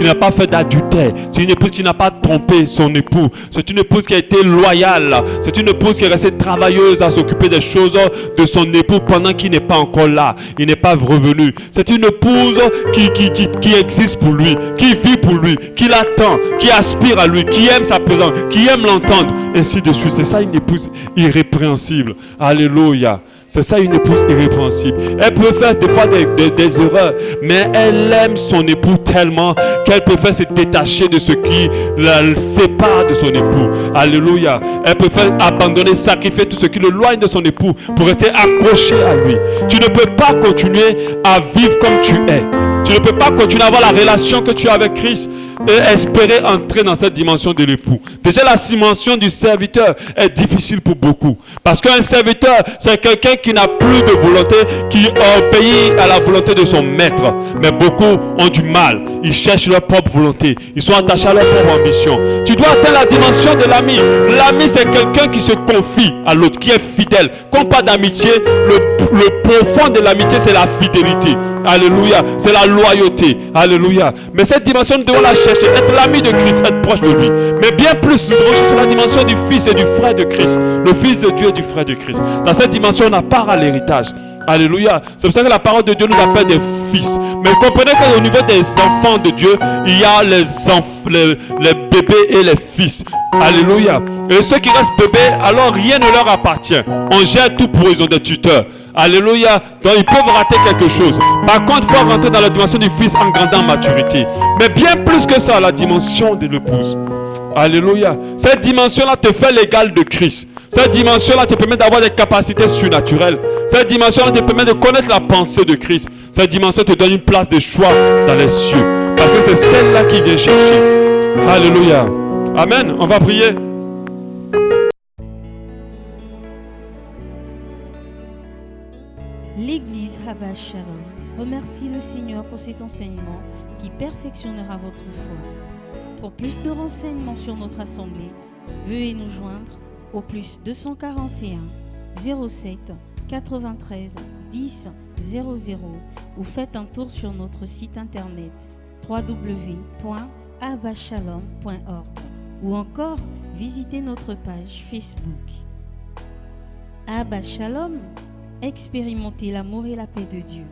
n'a pas fait d'adultère. C'est une épouse qui n'a pas trompé son époux. C'est une épouse qui a été loyale. C'est une épouse qui est restée travailleuse à s'occuper des choses de son époux pendant qu'il n'est pas encore là. Il n'est pas revenu. C'est une épouse qui existe pour lui, qui vit pour lui, qui l'attend, qui aspire à lui, qui aime sa présence, qui aime l'entendre, ainsi de suite. C'est ça une épouse irrépréhensible. Alléluia. C'est ça une épouse irrépréhensible. Elle peut faire des fois des erreurs, mais elle aime son époux tellement qu'elle préfère se détacher de ce qui la sépare de son époux. Alléluia. Elle préfère abandonner, sacrifier tout ce qui l'éloigne de son époux pour rester accrochée à lui. Tu ne peux pas continuer à vivre comme tu es. Tu ne peux pas continuer à avoir la relation que tu as avec Christ et espérer entrer dans cette dimension de l'époux. Déjà, la dimension du serviteur est difficile pour beaucoup. Parce qu'un serviteur, c'est quelqu'un qui n'a plus de volonté, qui obéit à la volonté de son maître. Mais beaucoup ont du mal. Ils cherchent leur propre volonté. Ils sont attachés à leur propre ambition. Tu dois atteindre la dimension de l'ami. L'ami, c'est quelqu'un qui se confie à l'autre, qui est fidèle. Quand on parle d'amitié, le profond de l'amitié, c'est la fidélité. Alléluia. C'est la loyauté. Alléluia. Mais cette dimension, nous devons la chercher. Être l'ami de Christ, être proche de lui. Mais bien plus, nous devons chercher la dimension du fils et du frère de Christ. Le fils de Dieu et du frère de Christ. Dans cette dimension, on a part à l'héritage. Alléluia. C'est pour ça que la parole de Dieu nous appelle des fils. Mais comprenez qu'au niveau des enfants de Dieu, il y a les bébés et les fils. Alléluia. Et ceux qui restent bébés, alors rien ne leur appartient. On gère tout pour eux, ils ont des tuteurs. Alléluia. Donc ils peuvent rater quelque chose. Par contre, il faut rentrer dans la dimension du fils en grandant maturité. Mais bien plus que ça, la dimension de l'épouse. Alléluia. Cette dimension-là te fait l'égal de Christ. Cette dimension-là te permet d'avoir des capacités surnaturelles. Cette dimension-là te permet de connaître la pensée de Christ. Cette dimension te donne une place de choix dans les cieux. Parce que c'est celle-là qui vient chercher. Alléluia. Amen. On va prier. L'Église Habas Shalom remercie le Seigneur pour cet enseignement qui perfectionnera votre foi. Pour plus de renseignements sur notre assemblée, veuillez nous joindre au plus 241 07 93 10 00 ou faites un tour sur notre site internet www.habashalom.org ou encore visitez notre page Facebook. Habas Shalom, expérimentez l'amour et la paix de Dieu.